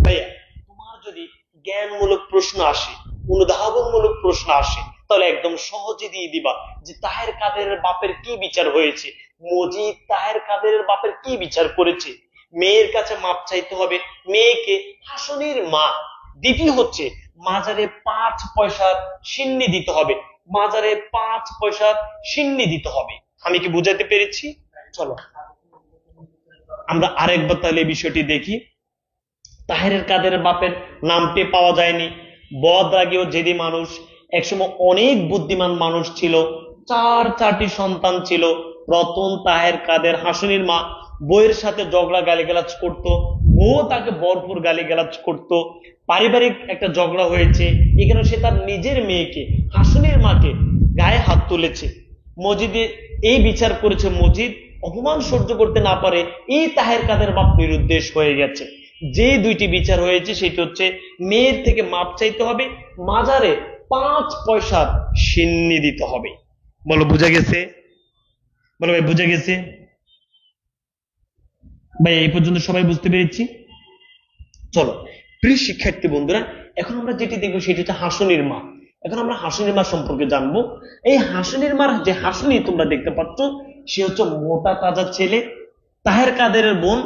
ভাইয়া তোমার যদি জ্ঞানমূলক প্রশ্ন আসে, অনুধাবনমূলক প্রশ্ন আসে, তাহলে একদম সহজে দিয়ে দিবা যে তাহের কাদেরের বাপের কি বিচার হয়েছে, মজিদ তাহের কাদেরের বাপের কি বিচার করেছে। মেয়ের কাছে মাপ চাইতে হবে, মেয়েকে হাসুনির মা। দ্বিতীয় হচ্ছে মাজারে 5 পয়সার সিন্নি দিতে হবে, মাজারে 5 পয়সার সিন্নি দিতে হবে। আমি কি বুঝাতে পেরেছি? চলো আমরা আরেকবার তাহলে এই বিষয়টি দেখি। তাহেরের কাদেরের বাপের নামটি পাওয়া যায়নি, বদরাগী ও জেদি মানুষ, একসময় অনেক বুদ্ধিমান মানুষ ছিল, চারটি সন্তান ছিল। রতন, তাহের কাদের, হাসুনির মা। বউয়ের সাথে ঝগড়া, গালিগালাজ করতো, বউ তাকে ভরপুর গালিগালাজ করতো। পারিবারিক একটা ঝগড়া হয়েছে, এখানে সে তার নিজের মেয়েকে, হাসুনির মাকে গায়ে হাত তুলেছে। মজিদে এই বিচার করেছে মজিদ, অপমান সহ্য করতে না পারে এই তাহের কাদের বাপ নিরুদ্দেশ হয়ে গেছে। যে দুইটি বিচার হয়েছে সেটি হচ্ছে মেয়ের থেকে মাপ চাইতে হবে, মাজারে 5 পয়সার সিন্নি দিতে হবে। বলো বুঝা গেছে? বলো ভাই বুঝা গেছে? ভাই এই পর্যন্ত সবাই বুঝতে পেরেছি? চলো প্রিয় শিক্ষার্থী বন্ধুরা, এখন আমরা যেটি দেখবো সেটি হচ্ছে হাসুনির মা। এখন আমরা হাসুনির মা সম্পর্কে জানবো। এই হাসুনির মার যে হাসুনি তোমরা দেখতে পাচ্ছ, সে হচ্ছে মোটা তাজা ছেলে, তাহের কাদেরের বোন।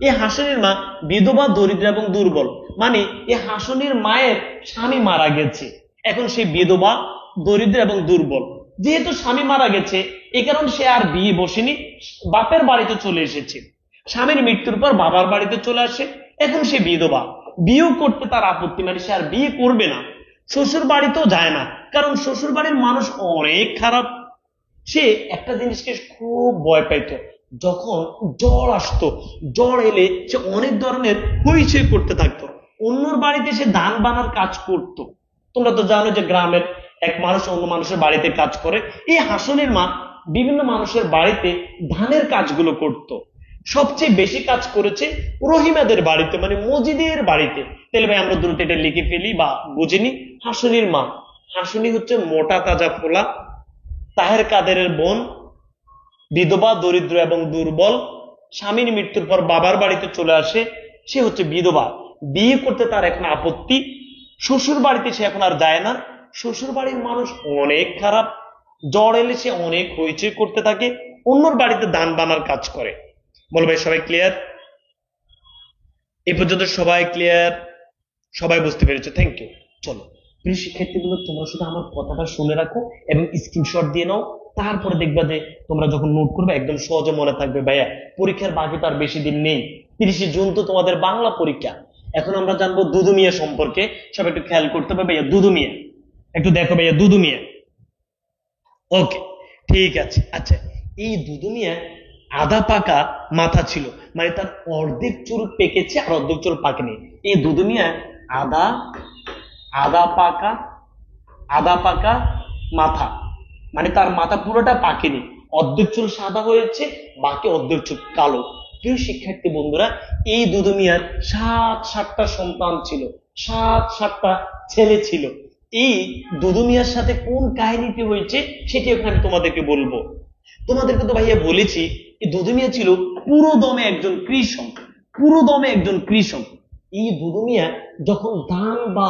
এই হাসুনির মা বিধবা, দরিদ্র এবং দুর্বল, মানে এই হাসুনির মায়ের স্বামী মারা গেছে, এখন সে বিধবা, দরিদ্র এবং দুর্বল। যেহেতু স্বামী মারা গেছে এই কারণে সে আর বিয়ে বসেনি, বাপের বাড়িতে চলে এসেছে। স্বামীর মৃত্যুর পর বাবার বাড়িতে চলে আসে, এখন সে বিধবা, বিয়েও করতে তার আপত্তি, মানে সে আর বিয়ে করবে না। শ্বশুর বাড়িতেও যায় না, কারণ শ্বশুর বাড়ির মানুষ অনেক খারাপ। সে একটা জিনিসকে খুব ভয় পাইতো, যখন জ্বর আসতো, জ্বর এলে সে অনেক ধরনের হইচই করতে থাকতো। অন্যর বাড়িতে সে ধান বানার কাজ করত। তোমরা তো জানো যে গ্রামের এক মানুষ অন্য মানুষের বাড়িতে কাজ করে। এই হাসনের মা বিভিন্ন মানুষের বাড়িতে ধানের কাজগুলো করত। সবচেয়ে বেশি কাজ করেছে রহিমাদের বাড়িতে, মানে মজিদের বাড়িতে। তাহলে ভাই আমরা দ্রুত এটা লিখে ফেলি বা বুঝিনি। হাসুনির মা, হাসুনি হচ্ছে মোটা তাজা ফোলা, তাহের কাদেরের বোন, বিধবা, দরিদ্র এবং দুর্বল, স্বামীর মৃত্যুর পর বাবার বাড়িতে চলে আসে, সে হচ্ছে বিধবা, বিয়ে করতে তার এখন আপত্তি, শ্বশুর বাড়িতে সে এখন আর যায় না, শ্বশুর বাড়ির মানুষ অনেক খারাপ, জ্বর এলে সে অনেক হইচই করতে থাকে, অন্যর বাড়িতে দান বানার কাজ করে। বল ভাই সবাই ক্লিয়ার? এই পর্যন্ত সবাই ক্লিয়ার? সবাই বুঝতে পেরেছো? Thank you. চলো প্রিয় শিক্ষার্থীগুলো, তোমরা শুধু আমার কথাটা শুনে রাখো এবং স্ক্রিনশট দিয়ে নাও। তারপরে দেখবা যে তোমরা যখন নোট করবে একদম সহজে মনে থাকবে। ভাইয়া পরীক্ষার বাকি তো আর বেশি দিন নেই, 30শে জুন তো তোমাদের বাংলা পরীক্ষা। এখন আমরা জানবো দুদু মিয়া সম্পর্কে। সব একটু খেয়াল করতে হবে। ভাইয়া দুদু মিয়া একটু দেখো, ভাইয়া দুদু মিয়া। ওকে, ঠিক আছে। আচ্ছা, এই দুদু মিয়া আধা পাকা মাথা ছিল, মানে তার অর্ধেক চুল পেকেছে আর অর্ধেক চুল পাকেনি। এই দুদু মিয়া আধা আধা পাকা আধা পাকা মাথা, মানে তার মাথা পুরোটা পাকেনি, অর্ধেক চুল সাদা হয়েছে, বাকি অর্ধেক চুল কালো। প্রিয় শিক্ষার্থী বন্ধুরা, এই দুদু মিয়ার 7টা সন্তান ছিল, 7টা ছেলে ছিল। এই দুদু মিয়ার সাথে কোন কাহিনীটি হয়েছে সেটি এখন আমি তোমাদেরকে বলবো। তোমাদেরকে তো ভাইয়া বলেছি এই দুদু মিয়া ছিল পুরোদমে একজন কৃষক, পুরোদমে একজন কৃষক। এই দুদু মিয়া যখন ধান বা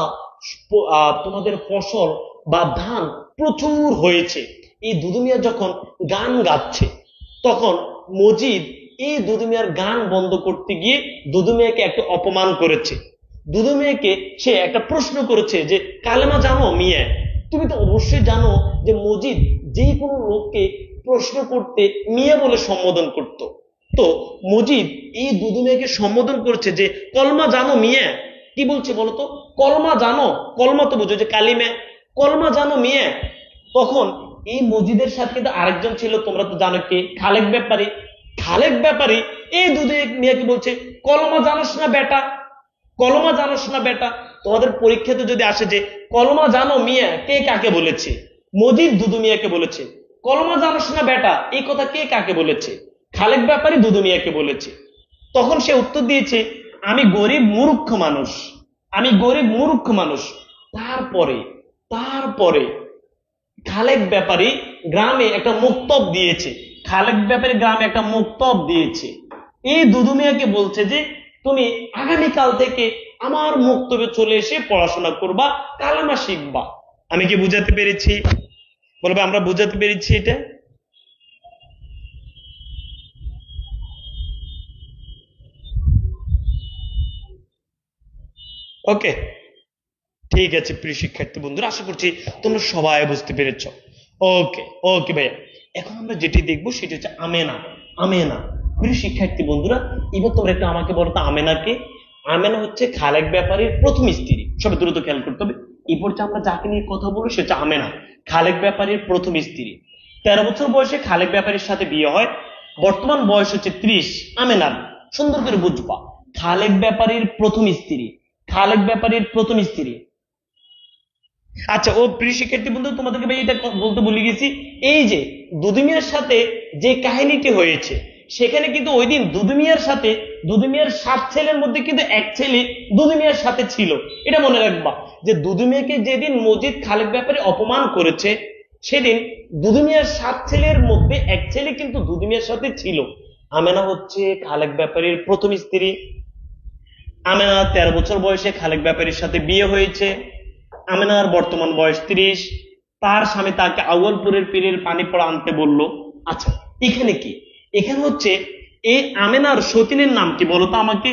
তোমাদের ফসল বা ধান প্রচুর হয়েছে, এই দুদু মিয়া যখন গান গাচ্ছে, তখন মজিদ এই দুদু মিয়ার গান বন্ধ করতে গিয়ে দুদু মিয়াকে একটা অপমান করেছে। দুদু মিয়াকে সে একটা প্রশ্ন করেছে যে কালেমা জানো মিয়া? তুমি তো অবশ্যই জানো যে মজিদ যে কোনো লোককে প্রশ্ন করতে মিয়া বলে সম্বোধন করত। তো মজিদ এই দুদু মিয়াকে সম্বোধন করেছে যে কলমা জানো মিয়া? কি বলছে বলতো? কলমা জানো? কলমা তো বুঝো যে কালিমা, কলমা জানো মিয়া? তখন এই মজিদের সাথে কিন্তু আরেকজন ছিল, তোমরা তো জানো কে, খালেক ব্যাপারী। খালেক ব্যাপারী এই দুদু মিয়াকে বলছে কলমা জানোস না বেটা? কলমা জানোস না বেটা? তোমাদের পরীক্ষাতে যদি আসে যে কলমা জানো মিয়া, কে কাকে বলেছে? মজিদ দুদু মিয়াকে বলেছে। কলমা জানোস না বেটা, এই কথা কে কাকে বলেছে? খালেক ব্যাপারী দুদু মিয়াকে বলেছে। তখন সে উত্তর দিয়েছে আমি গরিব মূর্খ মানুষ, আমি গরিব মূর্খ মানুষ। তারপরে তারপরে খালেক ব্যাপারী গ্রামে একটা মুক্তব দিয়েছে, খালেক ব্যাপারী গ্রামে একটা মুক্তব দিয়েছে। এই দুদু মিয়াকে বলছে যে তুমি আগামীকাল থেকে আমার মুক্তবে চলে এসে পড়াশোনা করবা, কালেমা শিখবা। আমি কি বুঝাতে পেরেছি? বলবে আমরা বুঝাতে পেরেছি এটা? ওকে, ঠিক আছে প্রিয় শিক্ষার্থী বন্ধুরা, আশা করছি তোমরা সবাই বুঝতে পেরেছ। ওকে ওকে ভাইয়া, এখন আমরা যেটি দেখবো সেটি হচ্ছে আমেনা। আমেনা, প্রিয় শিক্ষার্থী বন্ধুরা, এবার তোমরা একটু আমাকে বলো তো আমেনাকে। আমেনা হচ্ছে খালেক ব্যাপারীর প্রথম স্ত্রী। সবাই দ্রুত খেয়াল করতে হবে। এই পর্যায়ে আমরা যাকে নিয়ে কথা বলবো সে হচ্ছে আমেনা, খালেক ব্যাপারীর প্রথম স্ত্রী। 13 বছর বয়সে খালেক ব্যাপারীর সাথে বিয়ে হয়। বর্তমান বয়স হচ্ছে 30 আমেনার। সুন্দর করে বুঝবা, খালেক ব্যাপারীর প্রথম স্ত্রী, খালেক ব্যাপারীর প্রথম স্ত্রী। আচ্ছা, ও প্রিয় শিক্ষার্থী বন্ধু, তোমাদেরকে ভাই এটা বলতে ভুলে গেছি, এই যে দুদু মিয়ার সাথে যে কাহিনীটি হয়েছে, সেখানে কিন্তু ওই দিন দুদু মিয়ার সাথে, দুদু মিয়ার 7 ছেলের মধ্যে কিন্তু এক ছেলে দুদু মিয়ার সাথে ছিল। এটা মনে রাখবা যে দুদু মিয়াকে যেদিন মজিদ খালেক ব্যাপারে অপমান করেছে, সেদিন দুদু মিয়ার 7 ছেলের মধ্যে এক ছেলে কিন্তু দুদু মিয়ার সাথে ছিল। আমেনা হচ্ছে খালেক ব্যাপারীর প্রথম স্ত্রী। আমেনা 13 বছর বয়সে খালেক ব্যাপারীর সাথে বিয়ে হয়েছে। আমেনার বর্তমান বয়স 30। তার স্বামী তাকে আউয়ালপুরের পীরের পানি পড়া আনতে বলল। আচ্ছা, এখানে কি? এখানে হচ্ছে এই আমেনার সতীনের নাম কি বলতো আমাকে?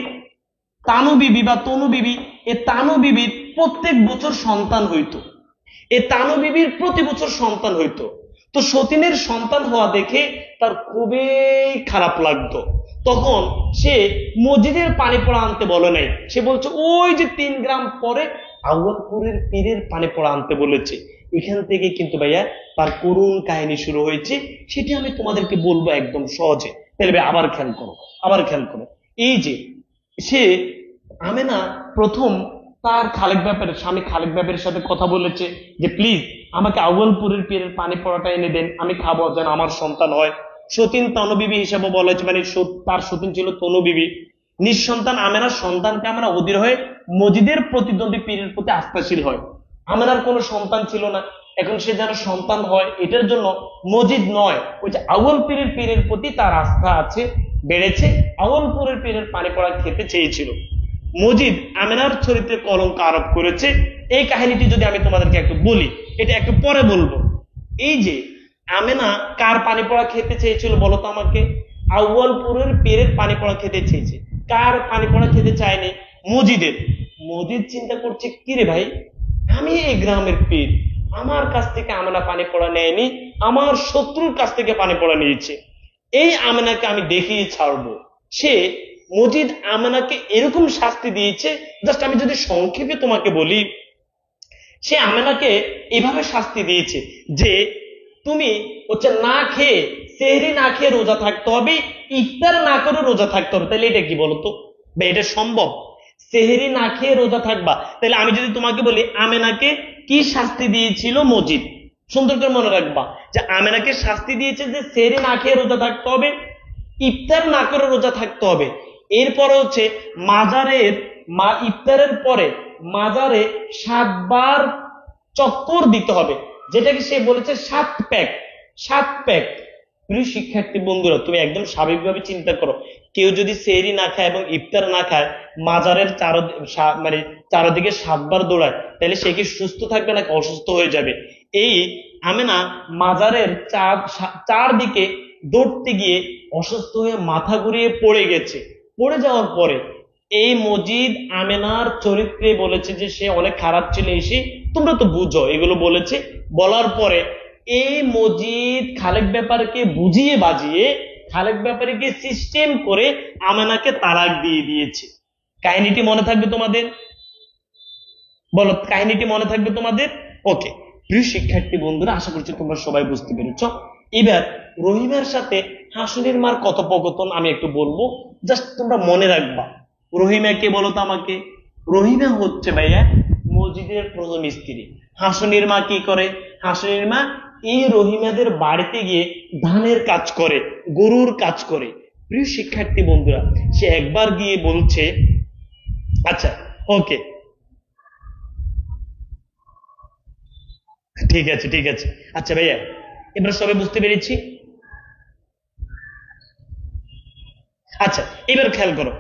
তানু বিবি বা তনু বিবি। এই তানু বিবির প্রত্যেক বছর সন্তান হইতো, এই তানু বিবির প্রতি বছর সন্তান হইতো। তো সতীনের সন্তান হওয়া দেখে তার খুবই খারাপ লাগতো। তখন সে মসজিদের পানি পড়া আনতে বলে নাই, সে বলছে ওই যে 3 গ্রাম পরে আউয়ালপুরের পীরের পানি পড়া আনতে বলেছে। এখান থেকে কিন্তু ভাইয়া তার করুণ কাহিনী শুরু হয়েছে, সেটি আমি তোমাদেরকে বলবো একদম সহজে। তাহলে ভাই আবার খেয়াল করো, আবার খেয়াল করো। এই যে সে আমেনা প্রথম তার খালেক ব্যাপারে, স্বামী খালেক ব্যাপারের সাথে কথা বলেছে যে প্লিজ আমাকে আউয়ালপুরের পীরের পানি পড়াটা এনে দেন, আমি খাবো যেন আমার সন্তান হয়। সতীন তনবিবি হিসাবে বলা হয়েছে, মানে তার সতীন ছিল তনুবিবি। নিঃসন্তান আমেনার সন্তানকে আমরা অধীর হয়ে মজিদের প্রতিদ্বন্দ্বী পীরের প্রতি আস্থাশীল হয়। আমেনার কোনো সন্তান ছিল না, এখন সে যেন সন্তান হয়, এটার জন্য মজিদ নয়, ওই যে আউয়াল পীরের প্রতি তার আস্থা আছে, বেড়েছে। আউয়ালপুরের পীরের পানি পড়া খেতে চেয়েছিল। মজিদ আমেনার চরিত্রে কলঙ্ক আরোপ করেছে। এই কাহিনীটি যদি আমি তোমাদেরকে একটু বলি, এটা একটু পরে বলবো। এই যে আমেনা কার পানি পড়া খেতে চেয়েছিল বলো তো আমাকে? আউয়ালপুরের পীরের পানি পড়া খেতে চেয়েছে। কার পানি পড়া খেতে চায়নি? মজিদের। মজিদ চিন্তা করছে, কিরে ভাই, আমি এই গ্রামের পীর, আমার কাছ থেকে আমেনা পানি পড়া নেয়নি, আমার শত্রুর কাছ থেকে পানি পড়া নিয়েছে। এই আমেনাকে আমি দেখিয়ে ছাড়বো। সে মজিদ আমেনাকে এরকম শাস্তি দিয়েছে, জাস্ট আমি যদি সংক্ষেপে তোমাকে বলি, সে আমেনাকে এভাবে শাস্তি দিয়েছে যে তুমি হচ্ছে না খেয়ে, সেহরি না খেয়ে রোজা থাকতে হবে, ইফতার না করে রোজা থাকতে হবে। তাহলে এটা কি বলতো বা এটা সম্ভব? সেহরি না খেয়ে রোজা থাকবা। তাহলে আমি যদি তোমাকে বলি আমেনাকে কি শাস্তি দিয়েছিল মজিদ, সুন্দর করে মনে রাখবা যে আমেনাকে শাস্তি দিয়েছে যে সেহরি না খেয়ে রোজা থাকতে হবে, ইফতার না করে রোজা থাকতে হবে। এরপরে হচ্ছে মাজারের ইফতারের পরে মাজারে 7 বার চক্কর দিতে হবে, যেটাকে সে বলেছে 7 প্যাক। 7 প্যাক। প্রিয় শিক্ষার্থী বন্ধুরা, তুমি একদম স্বাভাবিকভাবে চিন্তা করো, কেউ যদি সেহরি না খায় এবং ইফতার না খায়, মাজারের মানে চারদিকে 7 বার দৌড়ায়, তাহলে সে কি সুস্থ থাকবে নাকি অসুস্থ হয়ে যাবে? এই আমেনা মাজারের চারদিকে দৌড়তে গিয়ে অসুস্থ হয়ে মাথা ঘুরিয়ে পড়ে গেছে। পড়ে যাওয়ার পরে এই মজিদ আমেনার চরিত্রে বলেছে যে সে অনেক খারাপ ছিল, এসে তোমরা তো বুঝো এগুলো বলেছে। বলার পরে এই মজিদ খালেক ব্যাপারকে বুঝিয়ে বাজিয়ে, খালেক ব্যাপারীকে সিস্টেম করে আমেনাকে তালাক দিয়ে দিয়েছে। কাহিনীটি মনে থাকবে তোমাদের? বলো, কাহিনীটি মনে থাকবে তোমাদের? ওকে প্রিয় শিক্ষার্থী বন্ধুরা, আশা করছি তোমরা সবাই বুঝতে পেরেছ। এবার রহিমের সাথে হাসুনির মার কথোপকথন আমি একটু বলবো, জাস্ট তোমরা মনে রাখবা। রহিমা কে বলো তো আমাকে? রহিমা হচ্ছে ভাইয়া মজিদের প্রথম স্ত্রী। হাসুনির মা কি করে? হাসুনির মা এই রহিমাদের বাড়িতে গিয়ে ধানের কাজ করে, গরুর কাজ করে। প্রিয় শিক্ষার্থী বন্ধুরা, সে একবার গিয়ে বলছে, আচ্ছা ওকে ঠিক আছে ঠিক আছে, আচ্ছা ভাইয়া এবার সবাই বুঝতে পেরেছি। আচ্ছা এবার খেয়াল করো,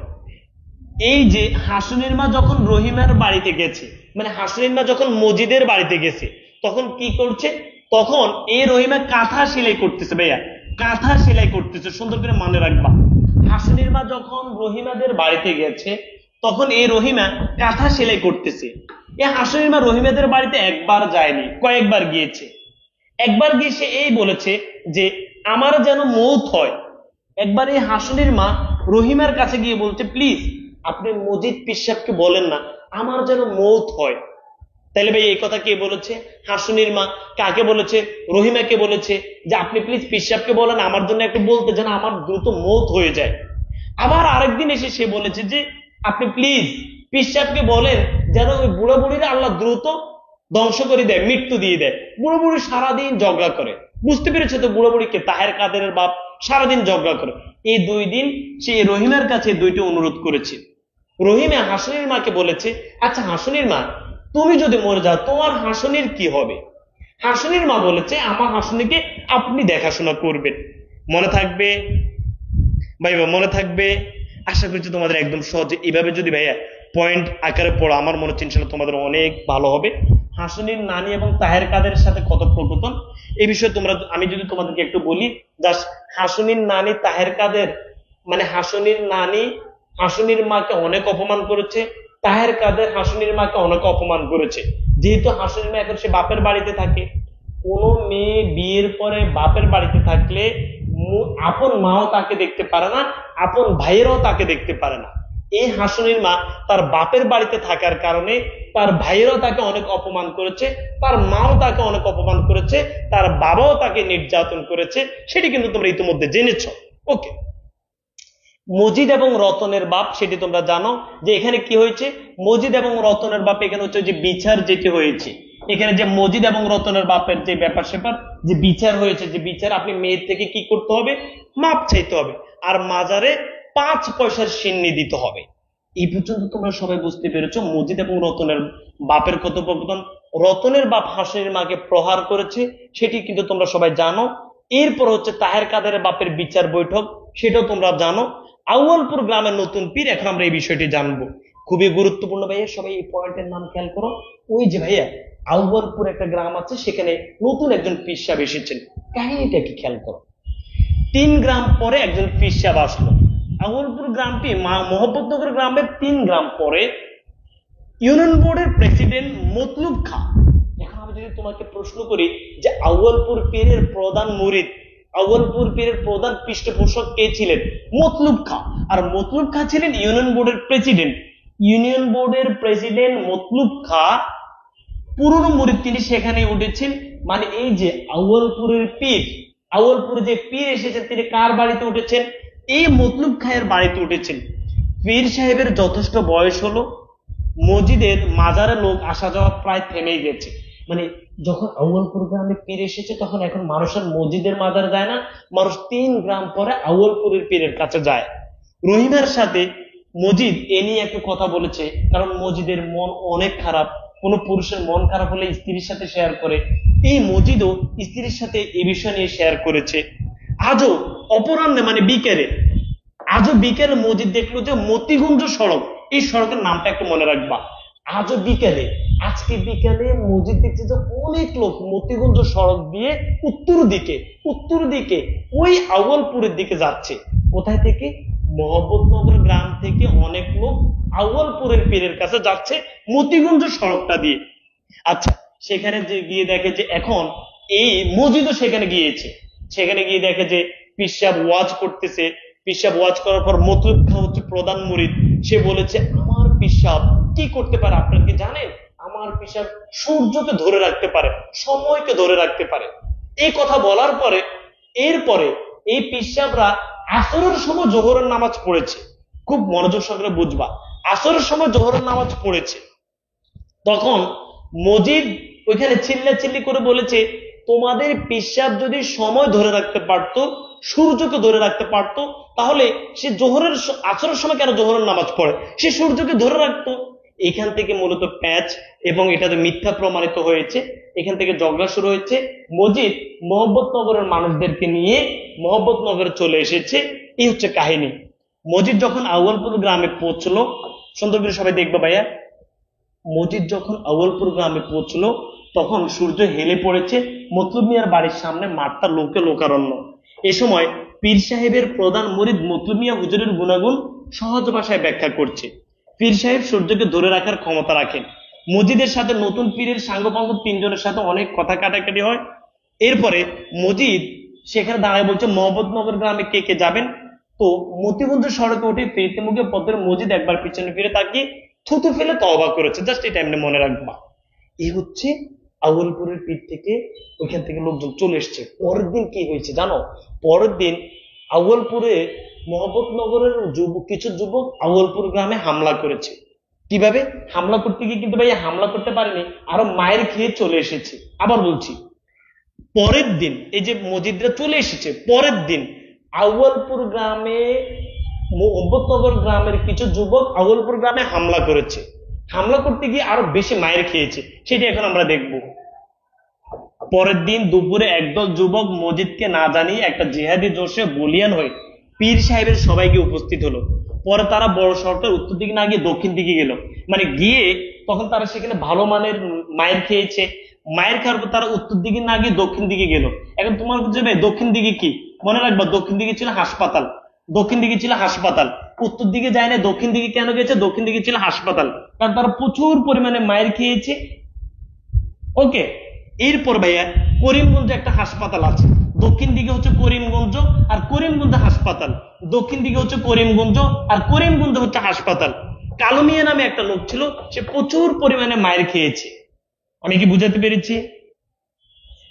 এই যে হাসুনের মা যখন রহিমার বাড়িতে গেছে, মানে হাসুনের মা যখন মজিদের বাড়িতে গেছে, তখন কি করছে? তখন এই রহিমা কাঁথা সেলাই করতেছে। ভাইয়া কাঁথা সেলাই করতেছে, সুন্দর করে মনে রাখবা। হাসুনের মা যখন রহিমাদের বাড়িতে গেছে, তখন এই রহিমা কাঁথা সেলাই করতেছে। এই হাসুনের মা রহিমাদের বাড়িতে একবার যায়নি, কয়েকবার গিয়েছে। একবার গিয়ে সে এই বলেছে যে আমার যেন মৌত হয়। একবার এই হাসুনের মা রহিমার কাছে গিয়ে বলছে, প্লিজ আপনি মজিদ পীর সাহেবকে বলেন না আমার যেন মৌত হয়। তাহলে ভাই এই কথা কে বলেছে? হাসুনির মা। কাকে বলেছে? রহিমাকে বলেছে যে আপনি প্লিজ পীর সাহেবকে বলেন আমার জন্য একটু বলতে, যেন আমার দ্রুত মৌত হয়ে যায়। আবার আরেকদিন এসে সে বলেছে যে আপনি প্লিজ পীর সাহেবকে বলেন যেন ওই বুড়ো বুড়িরা আল্লাহ দ্রুত ধ্বংস করে দেয়, মৃত্যু দিয়ে দেয়। বুড়ো বুড়ি সারাদিন ঝগড়া করে, বুঝতে পেরেছে তো বুড়ো বুড়িকে, তাহের কাদেরের বাপ, সারাদিন ঝগড়া করে। এই 2 দিন সে রহিমার কাছে 2টি অনুরোধ করেছে। রহিমা হাসুনির মাকে বলেছে, আচ্ছা হাসুনির মা, তুমি যদি মরে যাও তোমার হাসুনির কি হবে? হাসুনির মা বলেছে, আমার হাসুনিকে আপনি দেখাশোনা করবেন। মনে থাকবে ভাই? মনে থাকবে? আশা করছি তোমাদের একদম সহজে এইভাবে যদি ভাইয়া পয়েন্ট আকারে পড়ো, আমার মনে হচ্ছে ইনশাআল্লাহ তোমাদের অনেক ভালো হবে। হাসুনির নানি এবং তাহের কাদের সাথে কথোপকথন, এই বিষয়ে আমি যদি তোমাদেরকে একটু বলি, জাস্ট হাসুনির নানি তাহের কাদের, মানে হাসুনির নানি হাসুনির মাকে অনেক অপমান করেছে, তাহের কাদের হাসুনির মাকে অনেক অপমান করেছে। যেহেতু হাসুনির মা এখন সে বাপের বাড়িতে থাকে, কোন মেয়ে বিয়ের পরে বাপের বাড়িতে থাকলে আপন মাও তাকে দেখতে পারে না, আপন ভাইয়েরাও তাকে দেখতে পারে না। এই হাসুনির মা তার বাপের বাড়িতে থাকার কারণে তার ভাইয়েরাও তাকে অনেক অপমান করেছে, তার মাও তাকে অনেক অপমান করেছে, তার বাবাও তাকে নির্যাতন করেছে, সেটি কিন্তু তোমরা ইতিমধ্যে জেনেছ। ওকে, মজিদ এবং রতনের বাপ, সেটি তোমরা জানো যে এখানে কি হয়েছে। মজিদ এবং রতনের বাপ, এখানে হচ্ছে যে বিচার যেটি হয়েছে, এখানে যে মজিদ এবং রতনের বাপের যে ব্যাপার স্যাপার যে বিচার হয়েছে, যে বিচার আপনি মেয়ের থেকে কি করতে হবে, মাপ চাইতে হবে, আর মাজারে 5 পয়সার সিন্নি দিতে হবে। এই পর্যন্ত তোমরা সবাই বুঝতে পেরেছো মজিদ এবং রতনের বাপের কথোপকথন। রতনের বাপ হাসিনের মাকে প্রহার করেছে, সেটি কিন্তু তোমরা সবাই জানো। এরপর হচ্ছে তাহের কাদেরের বাপের বিচার বৈঠক, সেটাও তোমরা জানো। আউয়ালপুর গ্রামের নতুন পীর, এখন আমরা এই বিষয়টি জানবো। খুবই গুরুত্বপূর্ণ ভাইয়া, সবাই এই পয়েন্টের নাম খেয়াল করো। ওই যে ভাইয়া আউয়ালপুর একটা গ্রাম আছে, সেখানে নতুন একজন পীর সাহেব এসেছেন। কাহিনীটা কি খেয়াল করো। 3 গ্রাম পরে একজন পীর সাহেব আসলো। আউয়ালপুর গ্রামটি মোহাম্মদনগর গ্রামের 3 গ্রাম পরে ইউনিয়ন বোর্ডের প্রেসিডেন্ট মতলুব খাঁ। এখন আমি যদি তোমাকে প্রশ্ন করি যে আউয়ালপুর পীরের প্রধান মুরিদ, আউয়ালপুর পীরের প্রধান পৃষ্ঠপোষক কে ছিলেন? মতলুব খাঁ। আর মতলুব খাঁ ছিলেন ইউনিয়ন বোর্ডের প্রেসিডেন্ট। ইউনিয়ন বোর্ডের প্রেসিডেন্ট মতলুব খাঁ পুরনো মুরিদ, তিনি সেখানে উঠেছেন। মানে এই যে আউয়ালপুরের পীর, আউয়ালপুরে যে পীর এসেছেন, তিনি কার বাড়িতে উঠেছেন? এই মতলুব খায়ের বাড়িতে উঠেছেন। পীর সাহেবের যথেষ্ট বয়স হলো, মসজিদের মাজারে লোক আসা যাওয়া প্রায় থেমেই গেছে। মানে যখন আউয়ালপুর গ্রামে পীর এসেছে, তখন এখন মানুষের মসজিদের মাজারে যায় না, মানুষ 3 গ্রাম পরে আউয়ালপুরের পীরের কাছে যায়। রহিমের সাথে মজিদ এ নিয়ে একটা কথা বলেছে, কারণ মজিদের মন অনেক খারাপ। কোন পুরুষের মন খারাপ হলে স্ত্রীর সাথে শেয়ার করে, এই মজিদও স্ত্রীর সাথে এই বিষয় নিয়ে শেয়ার করেছে। আজও অপরাহ্নে মানে বিকেলে, আজও বিকেলে মজিদ দেখলো যে মতিগঞ্জ সড়ক, এই সড়কের নামটা একটু মনে রাখবা। আজও বিকেলে, আজকে বিকেলে মজিদ দেখছে যে অনেক লোক মতিগঞ্জ সড়ক দিয়ে উত্তর দিকে ওই আউয়ালপুরের দিকে যাচ্ছে। কোথায় থেকে? মোহাম্মদনগর গ্রাম থেকে অনেক লোক আউয়ালপুরের পীরের কাছে যাচ্ছে মতিগঞ্জ সড়কটা দিয়ে। আচ্ছা, সেখানে যে গিয়ে দেখে যে এখন এই মসজিদও সেখানে গিয়েছে। সেখানে গিয়ে দেখে যে পীর সাহেব ওয়াজ করতেছে। পীর সাহেব ওয়াজ করার পর মতলুব খাঁ হচ্ছে প্রধান মুরিদ, সে বলেছে আমার পীর সাহেব কি করতে পারে আপনারা কি জানেন? আমার পীর সাহেব সূর্যকে ধরে রাখতে পারে, সময়কে ধরে রাখতে পারে। এই কথা বলার পরে এরপরে এই পীর সাহেবরা আসরের সময় জোহরের নামাজ পড়েছে। খুব মনোযোগ সহকারে বুঝবা, আসরের সময় জোহরের নামাজ পড়েছে। তখন মজিদ ওইখানে চিল্লাচিল্লি করে বলেছে, তোমাদের পীর সাহেব যদি সময় ধরে রাখতে পারতো, সূর্যকে ধরে রাখতে পারতো, তাহলে সে জোহরের আসরের সময় কেন জোহরের নামাজ পড়ে? সে সূর্যকে ধরে রাখতো। এখান থেকে মূলত প্যাচ, এবং এটা মিথ্যা প্রমাণিত হয়েছে। এখান থেকে ঝগড়া শুরু হয়েছে। মজিদ মোহাম্মদনগরের মানুষদেরকে নিয়ে মোহাম্মদনগরে চলে এসেছে। এই হচ্ছে কাহিনী। মজিদ যখন আউয়ালপুর গ্রামে পৌঁছলো, সুন্দর করে সবাই দেখবে ভাইয়া, মজিদ যখন আউয়ালপুর গ্রামে পৌঁছলো, তখন সূর্য হেলে পড়েছে। মতলুব মিয়ার বাড়ির সামনে মাঠটা লোকে লোকারণ্য। এ সময় পীর সাহেবের প্রধান মুরিদ মতলুব মিয়া হুজুরের গুণাগুণ সহজ ভাষায় ব্যাখ্যা করছে। পীর সাহেব সূর্যকে ধরে রাখার ক্ষমতা রাখেন। মজিদের সাথে নতুন পীরের সাঙ্গপাঙ্গ 3 জনের সাথে অনেক কথা কাটাকাটি হয়। এরপরে মজিদ সেখানে দাঁড়ায় বলছে, মোহাম্মদনগর গ্রামে কে কে যাবেন? তো মতিগঞ্জ সড়কে উঠে ফিরতে মুখে পথের মজিদ একবার পিছনে ফিরে তাকিয়ে থুতু ফেলে তওবা করেছে। জাস্ট এটা এমনি মনে রাখবা। এই হচ্ছে আউয়ালপুরের পীর থেকে, ওইখান থেকে লোকজন চলে এসছে। পরের দিন কি হয়েছে জানো? পরের দিন আউয়ালপুরে মোহাম্মদনগরের কিছু যুবক আউয়ালপুর গ্রামে হামলা করেছে। কিভাবে হামলা করতে গিয়ে কিন্তু ভাই হামলা করতে পারেনি, আরো মায়ের খেয়ে চলে এসেছে। আবার বলছি, পরের দিন এই যে মজিদরা চলে এসেছে, পরের দিন আউয়ালপুর গ্রামে মোহাম্মদনগর গ্রামের কিছু যুবক আউয়ালপুর গ্রামে হামলা করেছে। হামলা করতে গিয়ে আরো বেশি মায়ের খেয়েছে, সেটা এখন আমরা দেখব। পরের দিন দুপুরে একদল যুবক মজিদকে না জানিয়ে একটা জিহাদি জোশে বলিয়ান হয়ে পীর সাহেবের সবাইকে উপস্থিত হলো। পরে তারা বড় শহরটার উত্তর দিকে না গিয়ে দক্ষিণ দিকে গেল। মানে গিয়ে তখন তারা সেখানে ভালো মানের মায়ের খেয়েছে। মায়ের খাওয়ার পর তারা উত্তর দিকে না গিয়ে দক্ষিণ দিকে গেল। এখন তোমার বুঝবে দক্ষিণ দিকে কি? মনে রাখবা দক্ষিণ দিকে ছিল হাসপাতাল। দক্ষিণ দিকে ছিল হাসপাতাল, উত্তর দিকে যায় না। দক্ষিণ দিকে কেন গেছে? দক্ষিণ দিকে ছিল হাসপাতাল, কারণ তারা প্রচুর পরিমাণে মায়ের খেয়েছে। ওকে, এরপর ভাইয়া করিমগঞ্জে একটা হাসপাতাল আছে। দক্ষিণ দিকে হচ্ছে করিমগঞ্জ আর করিমগঞ্জ হাসপাতাল, দক্ষিণ দিকে হচ্ছে করিমগঞ্জ আর করিমগঞ্জ হচ্ছে হাসপাতাল। কালো মিয়া নামে একটা লোক ছিল, সে প্রচুর পরিমাণে মায়ের খেয়েছে। আমি কি বুঝাতে পেরেছি?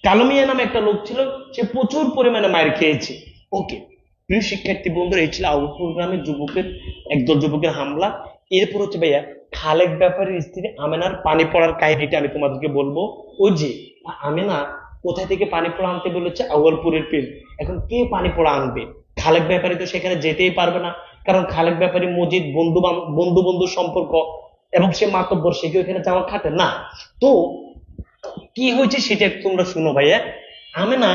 কালো মিয়া নামে একটা লোক ছিল, সে প্রচুর পরিমাণে মায়ের খেয়েছে। ওকে প্রিয় শিক্ষার্থী বন্ধুরা, এই ছিল আউয়ালপুর গ্রামের যুবকের একদল যুবকের হামলা। এরপর হচ্ছে ভাইয়া খালেক ব্যাপারীর স্ত্রী আমেনার পানি পড়ার কাহিনীটা আমি তোমাদেরকে বলবো। ওই যে আমেনা কোথায় থেকে পানি পোড়া আনতে বলেছে? আউয়ালপুরের পীর। এখন কে পানি পোড়া আনবে? খালেক ব্যাপারী তো সেখানে যেতেই পারবে না, কারণ খালেক ব্যাপারী মজিদ বন্ধু বন্ধু সম্পর্ক, এবং সে মাতব্বর, সে কি ওখানে যাওয়া খাটে না। তো কি হয়েছে সেটা তোমরা শুনো ভাইয়া। আমেনা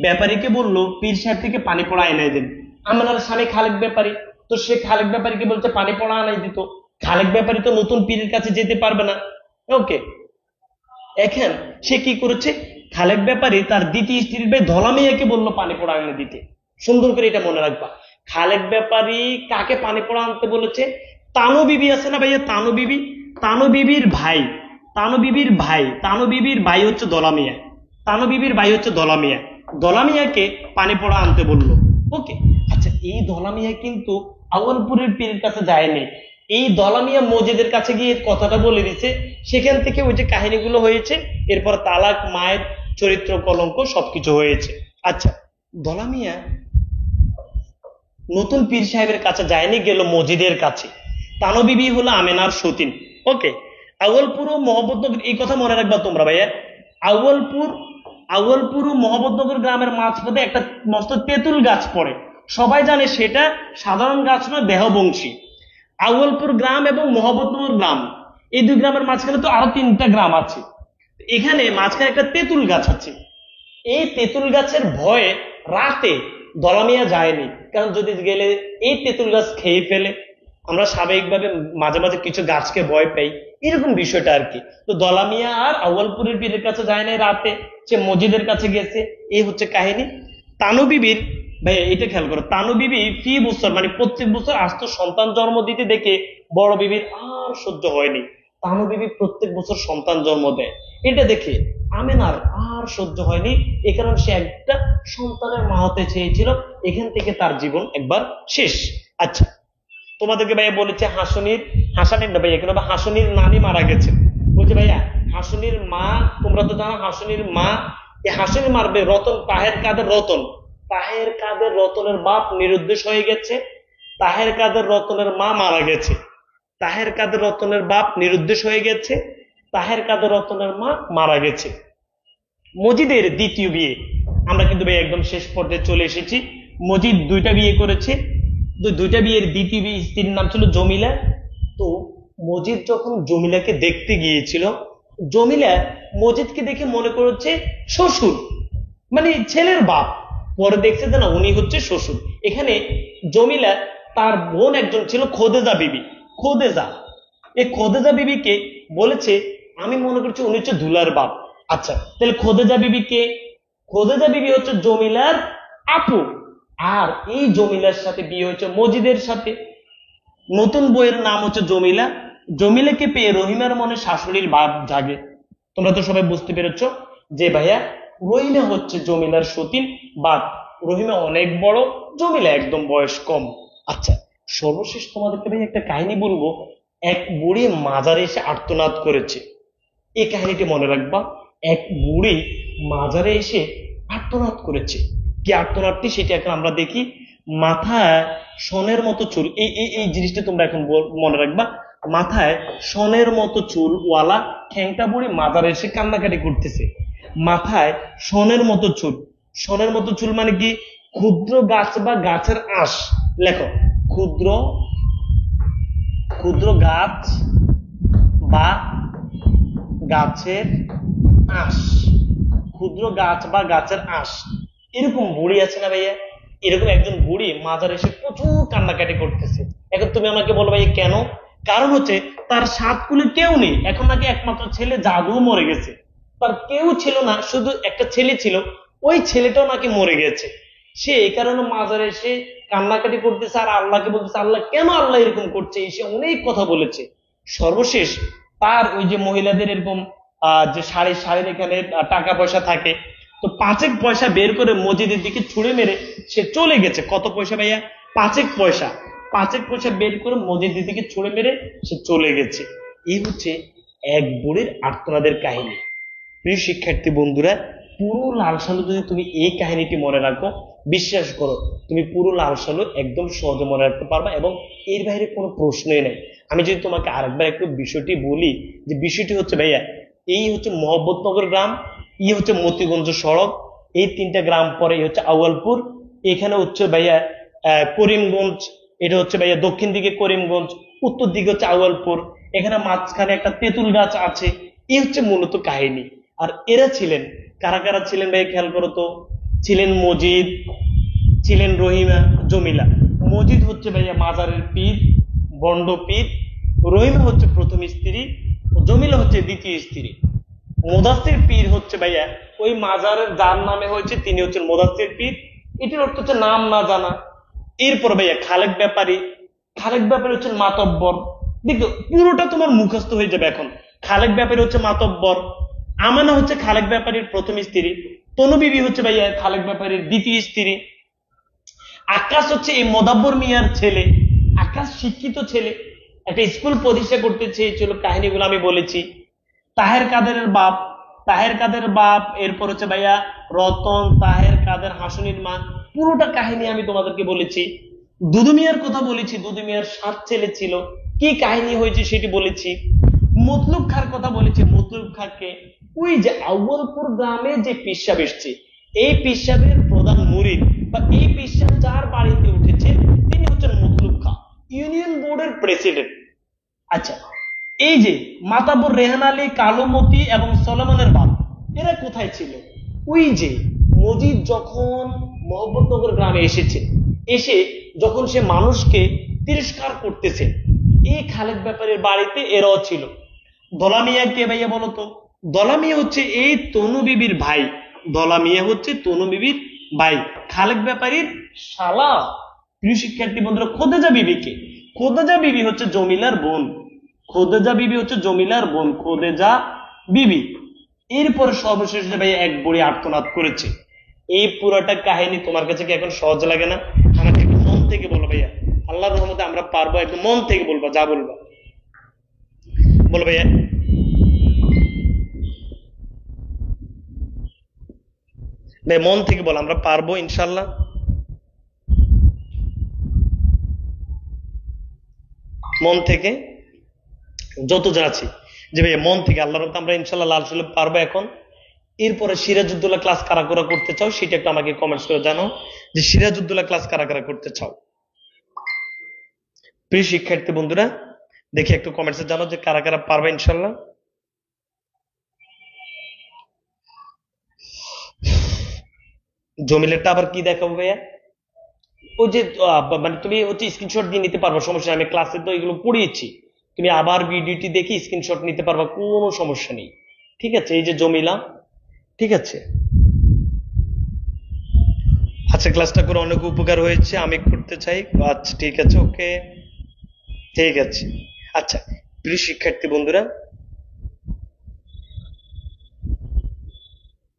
ব্যাপারীকে বললো পীর সাহেব থেকে পানি পড়া এনে দিন। আমেনার স্বামী খালেক ব্যাপারী, তো সে খালেক ব্যাপারীকে বলছে পানি পড়া আনাই দিত। খালেক ব্যাপারী তো নতুন পীরের কাছে যেতে পারবে না। ওকে, এখন সে কি করেছে, খালেক ব্যাপারী তার দ্বিতীয় স্ত্রীর ভাই ধলা মিয়াকে বললো পানি পোড়া এনে দিতে। সুন্দর করে এটা মনে রাখবা, খালেক ব্যাপারী কাকে পানি পোড়া আনতে বলেছে? তানু বিবি আছে না ভাইয়া, তানু বিবি, তানু বিবির ভাই, তানু বিবির ভাই, তানু বিবির ভাই হচ্ছে দলা মিয়া, তানু বিবির ভাই হচ্ছে দলা মিয়া, দলা মিয়াকে পানি পোড়া আনতে বললো। ওকে, আচ্ছা, এই দলা মিয়া কিন্তু আউয়ালপুরের পীরের কাছে যায়নি, এই দলা মিয়া মসজিদের কাছে গিয়ে কথাটা বলে দিছে। সেখান থেকে ওই যে কাহিনীগুলো হয়েছে, এরপর তালাক, মায়ের চরিত্র কলঙ্ক সবকিছু হয়েছে। আচ্ছা, দলা মিয়া নতুন পীর সাহেবের কাছে যায়নি, গেল মসজিদের কাছে। তানু বিবি হলো আমেনার সতীন। ওকে, আউয়ালপুর ও মোহাম্মদনগর, এই কথা মনে রাখবা তোমরা ভাইয়া। আউয়ালপুর আউয়ালপুর ও মোহাম্মদনগর গ্রামের মাঝপথে একটা মস্ত তেঁতুল গাছ পড়ে। সবাই জানে সেটা সাধারণ গাছ নয়, দেহবংশী। আউয়ালপুর গ্রাম এবং মোহাম্মদনগর গ্রাম, এই দুই গ্রামের মাঝখানে তো আরো 3টা গ্রাম আছে। এখানে মাঝখানে একটা তেঁতুল গাছ আছে। এই তেঁতুল গাছের ভয়ে রাতে দলা মিয়া যায়নি, কারণ যদি গেলে এই তেঁতুল গাছ খেয়ে ফেলে। আমরা স্বাভাবিকভাবে মাঝে মাঝে কিছু গাছকে ভয় পাই, এরকম বিষয়টা আর কি। তো দলা মিয়া আর আউয়ালপুরের পীরের কাছে যায় নাই রাতে, সে মসজিদের কাছে গেছে। এই হচ্ছে কাহিনী। তানু বিবির, ভাই এটা খেয়াল করো, তানু বিবি ফি বছর মানে প্রত্যেক বছর আসতো সন্তান জন্ম দিতে দেখে বড় বিবির আর সহ্য হয়নি। তানু বিবি প্রত্যেক বছর সন্তান জন্ম দেয়, এটা দেখে আমেনার আর সহ্য হয়নি। এ কারণে সে একটা সন্তানের মা হতে চেয়েছিল। এখান থেকে তার জীবন একবার শেষ। আচ্ছা, তোমাদেরকে ভাইয়া বলেছে হাসানির না ভাইয়া, কেন হাসনির নানি মারা গেছে। বলছে ভাইয়া হাসনির মা, তোমরা তো জানো হাসনির মা, এই হাসনির মারবে রতন, তাহের কাদের রতন, তাহের কাদের রতনের বাপ নিরুদ্দেশ হয়ে গেছে, তাহের কাদের রতনের মা মারা গেছে, তাহের কাদের রতনের বাপ নিরুদ্দেশ হয়ে গেছে, তাহের কাদের রতনের মা মারা গেছে। মজিদের দ্বিতীয় বিয়ে, আমরা কিন্তু ভাই একদম শেষ পর্যায়ে চলে এসেছি। মজিদ 2টা বিয়ে করেছে, তো 2টা বিয়ের দ্বিতীয় স্ত্রীর নাম ছিল জমিলা। তো মজিদ যখন জমিলাকে দেখতে গিয়েছিল, জমিলা মজিদকে দেখে মনে করেছে শ্বশুর, মানে ছেলের বাপ। পরে দেখছে যে না, উনি হচ্ছে শ্বশুর। এখানে জমিলা, তার বোন একজন ছিল খোদেজা বিবি, খোদেজা, এই খোদেজা বিবিকে বলেছে আমি মনে করছি উনি হচ্ছে দুলার বাপ। আচ্ছা, তাহলে খোদেজা বিবিকে, খোদেজা বিবি হচ্ছে জমিলার আপু, আর এই জমিলার সাথে বিয়ে হয়েছে মজিদের সাথে। নতুন বইয়ের নাম হচ্ছে জমিলা। জমিলাকে পেয়ে রহিমার মনে শাশুড়ির ভাব জাগে। তোমরা তো সবাই বুঝতে পেরেছ যে ভাইয়া রহিমা হচ্ছে জমিলার সতীন, বাট রহিমা অনেক বড়, জমিলা একদম বয়স কম। আচ্ছা, সর্বশেষ তোমাদেরকে ভাই একটা কাহিনী বলবো। এক বুড়ি মাজারে এসে আর্তনাদ করেছে, এই কাহিনীটি মনে রাখবা। এক বুড়ি মাজারে এসে আর্তনাদ করেছে। কি আর্তনাদটি সেটা এখন আমরা দেখি। মাথায় সোনের মতো চুল, এই এই এই জিনিসটা তোমরা এখন মনে রাখবা। মাথায় সোনের মতো চুল ওয়ালা খ্যাংটা বুড়ি মাজারে এসে কান্নাকাটি করতেছে। মাথায় সোনের মতো চুল, সোনের মতো চুল মানে কি? ক্ষুদ্র গাছ বা গাছের আঁশ, লেখো ক্ষুদ্র ক্ষুদ্র গাছ বা গাছের আঁশ, ক্ষুদ্র গাছ বা গাছের আঁশ। এরকম বুড়ি আছে না ভাইয়া, এরকম একজন বুড়ি মাজার এসে প্রচুর কান্নাকাটি করতেছে। এখন তুমি আমাকে বলো ভাই কেন? কারণ হচ্ছে তার 7 কুলে কেউ নেই, এখন নাকি একমাত্র ছেলে জাদুও মরে গেছে। তার কেউ ছিল না, শুধু একটা ছেলে ছিল, ওই ছেলেটাও নাকি মরে গেছে। সে এই কারণে মাজারে এসে কান্নাকাটি করতেছে আর আল্লাহকে বলতেছে আল্লাহ কেন আল্লাহ এরকম করছে। এসে অনেক কথা বলেছে। সর্বশেষ তার ওই যে মহিলাদের এরকম যে শাড়ির এখানে টাকা পয়সা থাকে, তো 5 পয়সা বের করে মসজিদের দিকে ছুঁড়ে মেরে সে চলে গেছে। কত পয়সা ভাইয়া? 5 পয়সা। 5 পয়সা বের করে মসজিদের দিকে ছুঁড়ে মেরে সে চলে গেছে। এই হচ্ছে এক বুড়ির আর্তনাদের কাহিনী। প্রিয় শিক্ষার্থী বন্ধুরা, পুরো লাল সালু যদি তুমি এই কাহিনীটি মনে রাখো, বিশ্বাস করো তুমি পুরো লাল সালু একদম সহজে মনে রাখতে পারবা, এবং এর বাইরে কোনো প্রশ্নই নেই। আমি যদি তোমাকে আরেকবার একটু বিষয়টি বলি, যে বিষয়টি হচ্ছে ভাইয়া, এই হচ্ছে মোহাম্মদনগর গ্রাম, হচ্ছে মতিগঞ্জ সড়ক, এই 3টা গ্রাম পরে হচ্ছে আউয়ালপুর, এখানে হচ্ছে ভাইয়া করিমগঞ্জ, এটা হচ্ছে ভাইয়া দক্ষিণ দিকে করিমগঞ্জ, উত্তর দিকে হচ্ছে আউয়ালপুর, এখানে মাঝখানে একটা তেঁতুল গাছ আছে। এই হচ্ছে মূলত কাহিনী। আর এরা ছিলেন, কারা কারা ছিলেন ভাই খেয়াল করো তো। ছিলেন মজিদ, ছিলেন রহিমা, জমিলা। মজিদ হচ্ছে ভাইয়া মাজারের পীর, বন্ড পীর। রহিমা হচ্ছে প্রথম স্ত্রী, জমিলা হচ্ছে দ্বিতীয় স্ত্রী। মোদাসির পীর হচ্ছে ভাইয়া ওই মাজারের যার নামে হয়েছে তিনি হচ্ছেন মোদাসির পীর, এটির অর্থ হচ্ছে নাম না জানা। এরপর ভাইয়া খালেক ব্যাপারী, খালেক ব্যাপারী হচ্ছেন মাতব্বর। দেখো পুরোটা তোমার মুখস্থ হয়ে যাবে এখন। খালেক ব্যাপারী হচ্ছে মাতব্বর, আমানা হচ্ছে খালেক ব্যাপারীর প্রথম স্ত্রী, তনু বিবি হচ্ছে ভাইয়া খালেক ব্যাপারীর দ্বিতীয় স্ত্রী, আকাশ হচ্ছে এই মোদাব্বর মিয়ার ছেলে। আকাশ শিক্ষিত ছেলে, একটা স্কুল প্রতিষ্ঠা করতে চেয়েছিল, কাহিনীগুলো আমি বলেছি। তাহের কাদেরের বাপ, তাহের কাদের বাপ, এরপর হচ্ছে ভাইয়া রতন, তাহের কাদের, হাসুনির মা, পুরোটা কাহিনী আমি তোমাদেরকে বলেছি। দুদু মিয়ার কথা বলেছি, দুদু মিয়ার 7 ছেলে ছিল, কি কাহিনী হয়েছে সেটি বলেছি। মতলুব খার কথা বলেছি, মতলুব খাকে ওই যে আউয়ালপুর গ্রামে যে পিসাব এসছে, এই পিসাবের প্রধান মুরিদ বা এই পিসাব যার বাড়িতে উঠেছে তিনি হচ্ছেন মতলুব খা, ইউনিয়ন বোর্ডের প্রেসিডেন্ট। আচ্ছা, এই যে মাতাবর রেহান আলী, কালুমতি এবং সলোমনের বাপ, এরা কোথায় ছিল? ওই যে মজিদ যখন মোহাম্মদনগর গ্রামে এসেছে, এসে যখন সে মানুষকে তিরস্কার করতেছে, এই খালেক ব্যাপারের বাড়িতে এরাও ছিল। দলামিয়া কে ভাইয়া বলো তো? দলামিয়া হচ্ছে এই তনু বিবির ভাই, দলামিয়া হচ্ছে তনু বিবির ভাই, খালেক ব্যাপারীর শালা। প্রিয় শিক্ষার্থী বন্ধুরা, খোদেজা বিবিকে, খোদেজা বিবি হচ্ছে জমিলার বোন, খোদেজা বিবি হচ্ছে জমিলার বোন, খোদেজা বিবি। এরপর সর্বশেষ ভাই এক বুড়ি আর্তনাদ করেছে। এই পুরোটা কাহিনী তোমার কাছে কি এখন সহজ লাগে না? আমাকে একটু মন থেকে বলো ভাইয়া, আল্লাহর রহমতে আমরা পারবো, একটু মন থেকে বলবো, যা বলবো বলো ভাইয়া। ভাই মন থেকে বলো, আমরা পারবো ইনশাল্লাহ। মন থেকে যতজন আছি, যে ভাইয়া মন থেকে আল্লাহর রহমতে আমরা ইনশাল্লাহ লাল সুলভ পারবো এখন। এরপরে সিরাজউদ্দৌলা ক্লাস কারা কারা করতে চাও সেটা একটু আমাকে কমেন্টস করে জানো, যে সিরাজউদ্দৌলা ক্লাস কারা কারা করতে চাও। প্রিয় শিক্ষার্থী বন্ধুরা, দেখি একটু কমেন্টসে জানো যে কারা কারা পারবে ইনশাল্লাহ। জমিলেরটা আবার কি দেখাবো ভাইয়া? ওই যে মানে তুমি হচ্ছে স্ক্রিনশট দিয়ে নিতে পারবা, সমস্যা নেই, আমি ক্লাসে তো এগুলো পড়িয়েছি, তুমি আবার ভিডিওটি দেখে স্ক্রিনশট নিতে পারবা, কোনো সমস্যা নেই। ঠিক আছে, এই যে জমিলা, ঠিক আছে। আচ্ছা, ক্লাসটা করে অনেক উপকার হয়েছে, আমি করতে চাই। আচ্ছা ঠিক আছে, ওকে, ঠিক আছে। আচ্ছা প্রিয় শিক্ষার্থী বন্ধুরা,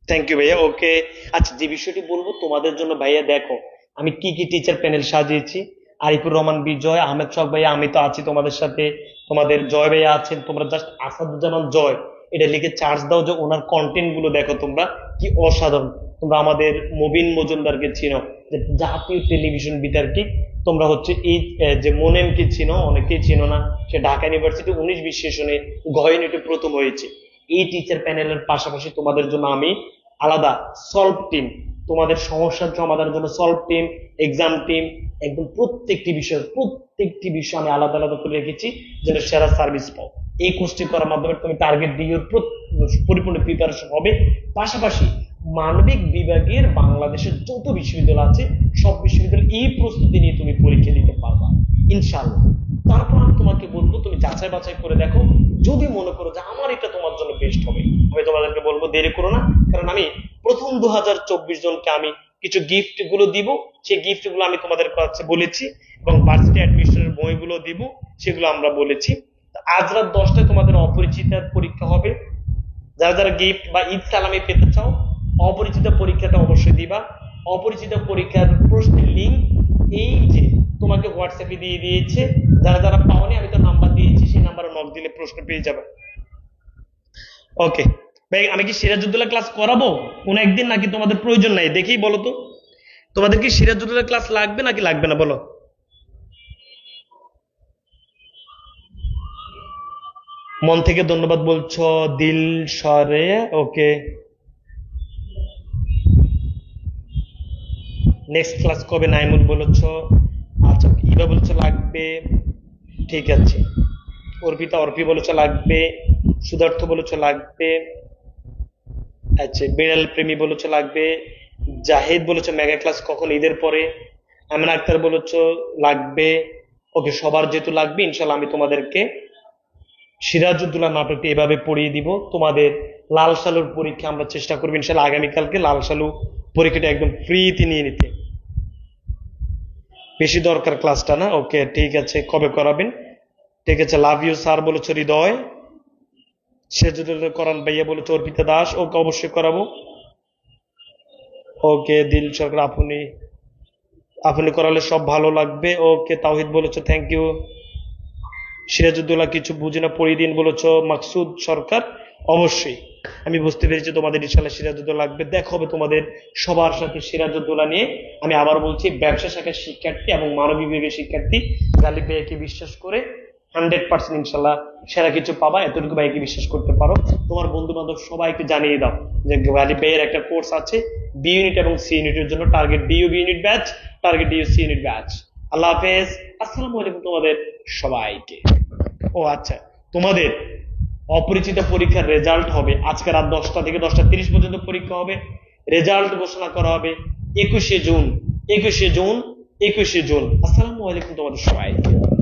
থ্যাংক ইউ ভাইয়া, ওকে। আচ্ছা, যে বিষয়টি বলবো তোমাদের জন্য ভাইয়া, দেখো আমি কি কি টিচার প্যানেল সাজিয়েছি। আরিফুর রহমান বিজয়, আহমেদ শখ ভাইয়া, আমি তো আছি তোমাদের সাথে, তোমাদের জয় ভাইয়া আছেন, তোমরা জাস্ট আসাদুজ্জামান জয় এটা লিখে চার্জ দাও, যে ওনার কন্টেন্ট গুলো দেখো তোমরা, কি অসাধারণ। তোমরা আমাদের মবিন মজুমদারকে চিনো, যে জাতীয় টেলিভিশন বিতার্কিক। তোমরা হচ্ছে এই যে মোনেমকে চিনো, অনেকেই চিনো না, সে ঢাকা ইউনিভার্সিটি 19-20 সেশনে গ ইউনিটে প্রথম হয়েছে। এই টিচার প্যানেলের পাশাপাশি তোমাদের জন্য আমি আলাদা সলভ টিম, তোমাদের সমস্যার সমাধানের জন্য সলভ টিম, এক্সাম টিম, একদম প্রত্যেকটি বিষয় আমি আলাদা আলাদা করে রেখেছি, যেন সেরা সার্ভিস পাও। এই কোর্সটি করার মাধ্যমে তুমি টার্গেট দিয়ে পরিপূর্ণ প্রিপারেশন হবে। পাশাপাশি মানবিক বিভাগের বাংলাদেশের যত বিশ্ববিদ্যালয় আছে সব বিশ্ববিদ্যালয় এই প্রস্তুতি নিয়ে তুমি পরীক্ষা দিতে পারবা ইনশাআল্লাহ। তারপর আমি তোমাকে বলবো তুমি যাচাই বাছাই করে দেখো, যদি মনে করো যে আমার এটা তোমার জন্য বেস্ট হবে, আমি তোমাদেরকে বলবো দেরি করো না। কারণ আমি প্রথম 2024 জনকে আমি কিছু গিফট গুলো দিব, সেই গিফট গুলো আমি তোমাদের কাছে বলেছি, এবং ভার্সিটি অ্যাডমিশনের বইগুলো দিব, সেগুলো আমরা বলেছি। আজ রাত 10টায় তোমাদের অপরিচিতার পরীক্ষা হবে। যারা যারা গিফট বা ঈদ সালামি পেতে চাও, অপরিচিত পরীক্ষাটা অবশ্যই দিবা। অপরিচিত পরীক্ষার প্রশ্নের লিঙ্ক এই যে তোমাকে হোয়াটসঅ্যাপে দিয়ে দিয়েছে, যারা যারা পাওনি আমি তো নাম্বার দিয়েছি, সেই নাম্বারে নক দিলে প্রশ্ন পেয়ে যাবে। ওকে ভাই, আমি কি সিরাজউদ্দৌলা ক্লাস করাবো কোন একদিন, নাকি তোমাদের প্রয়োজন নাই? দেখেই বলো তো, তোমাদের কি সিরাজউদ্দৌলা ক্লাস লাগবে নাকি লাগবে না বলো। মন থেকে ধন্যবাদ বলছো দিল সরে, ওকে। নেক্সট ক্লাস কবে নাইমুল বলেছ, আচ্ছা ইবা বলেছ লাগবে, ঠিক আছে। অর্পিতা অর্পি বলেছ লাগবে, সুধার্থ বলেছ লাগবে, আচ্ছা বিড়াল প্রেমী বলেছ লাগবে, জাহিদ বলেছ মেগা ক্লাস কখন, ঈদের পরে। আমিনা আক্তার বলেছ লাগবে। ওকে, সবার যেহেতু লাগবে ইনশাল্লাহ আমি তোমাদেরকে সিরাজউদ্দৌলা নাটকটি এভাবে পড়িয়ে দিব। তোমাদের লাল সালুর পরীক্ষা আমরা চেষ্টা করবো ইনশাল্লাহ আগামীকালকে লাল সালু পরীক্ষাটা একদম ফ্রিতে নিয়ে নিতে। বেশি দরকার ক্লাসটা না? ওকে ঠিক আছে, কবে করাবেন? ঠিক আছে, লাভ ইউ স্যার বলেছ হৃদয়। সিরাজউদ্দৌলা করান ভাইয়া বলেছ অর্পিতা দাস। ওকে অবশ্যই করাবো। ওকে দিল সরকার, আপনি আপনি করালে সব ভালো লাগবে। ওকে তাওহিদ বলেছ থ্যাংক ইউ। সিরাজউদ্দৌলা কিছু বুঝে না পড়িয়ে দিন বলেছ মাকসুদ সরকার। অবশ্যই আমি বুঝতে পেরেছি তোমাদের ইনশাল্লাহ সিরাজউদ্দৌলা লাগবে। দেখা হবে তোমাদের সবার সাথে সিরাজউদ্দৌলা নিয়ে। আমি আবার বলছি, ব্যবসা শাখার শিক্ষার্থী এবং মানবিক বিভাগের শিক্ষার্থী গালিব ভাইয়াকে বিশ্বাস করে 100% ইনশাল্লাহ সেরা কিছু পাবা, এতটুকু ভাইকে বিশ্বাস করতে পারো। তোমার বন্ধু বান্ধব সবাইকে জানিয়ে দাও যে গালিব ভাইয়ের একটা কোর্স আছে বি ইউনিট এবং সি ইউনিটের জন্য, target DU B unit batch, target DU C unit batch. আল্লাহ হাফেজ, আসসালামু আলাইকুম তোমাদের সবাইকে। ও আচ্ছা, তোমাদের অপরিচিত পরীক্ষার রেজাল্ট হবে আজকে রাত 10টা থেকে 10টা 30 পর্যন্ত পরীক্ষা হবে। রেজাল্ট ঘোষণা করা হবে 21শে জুন। 21শে জুন। আসসালামু আলাইকুম তোমাদের সবাইকে।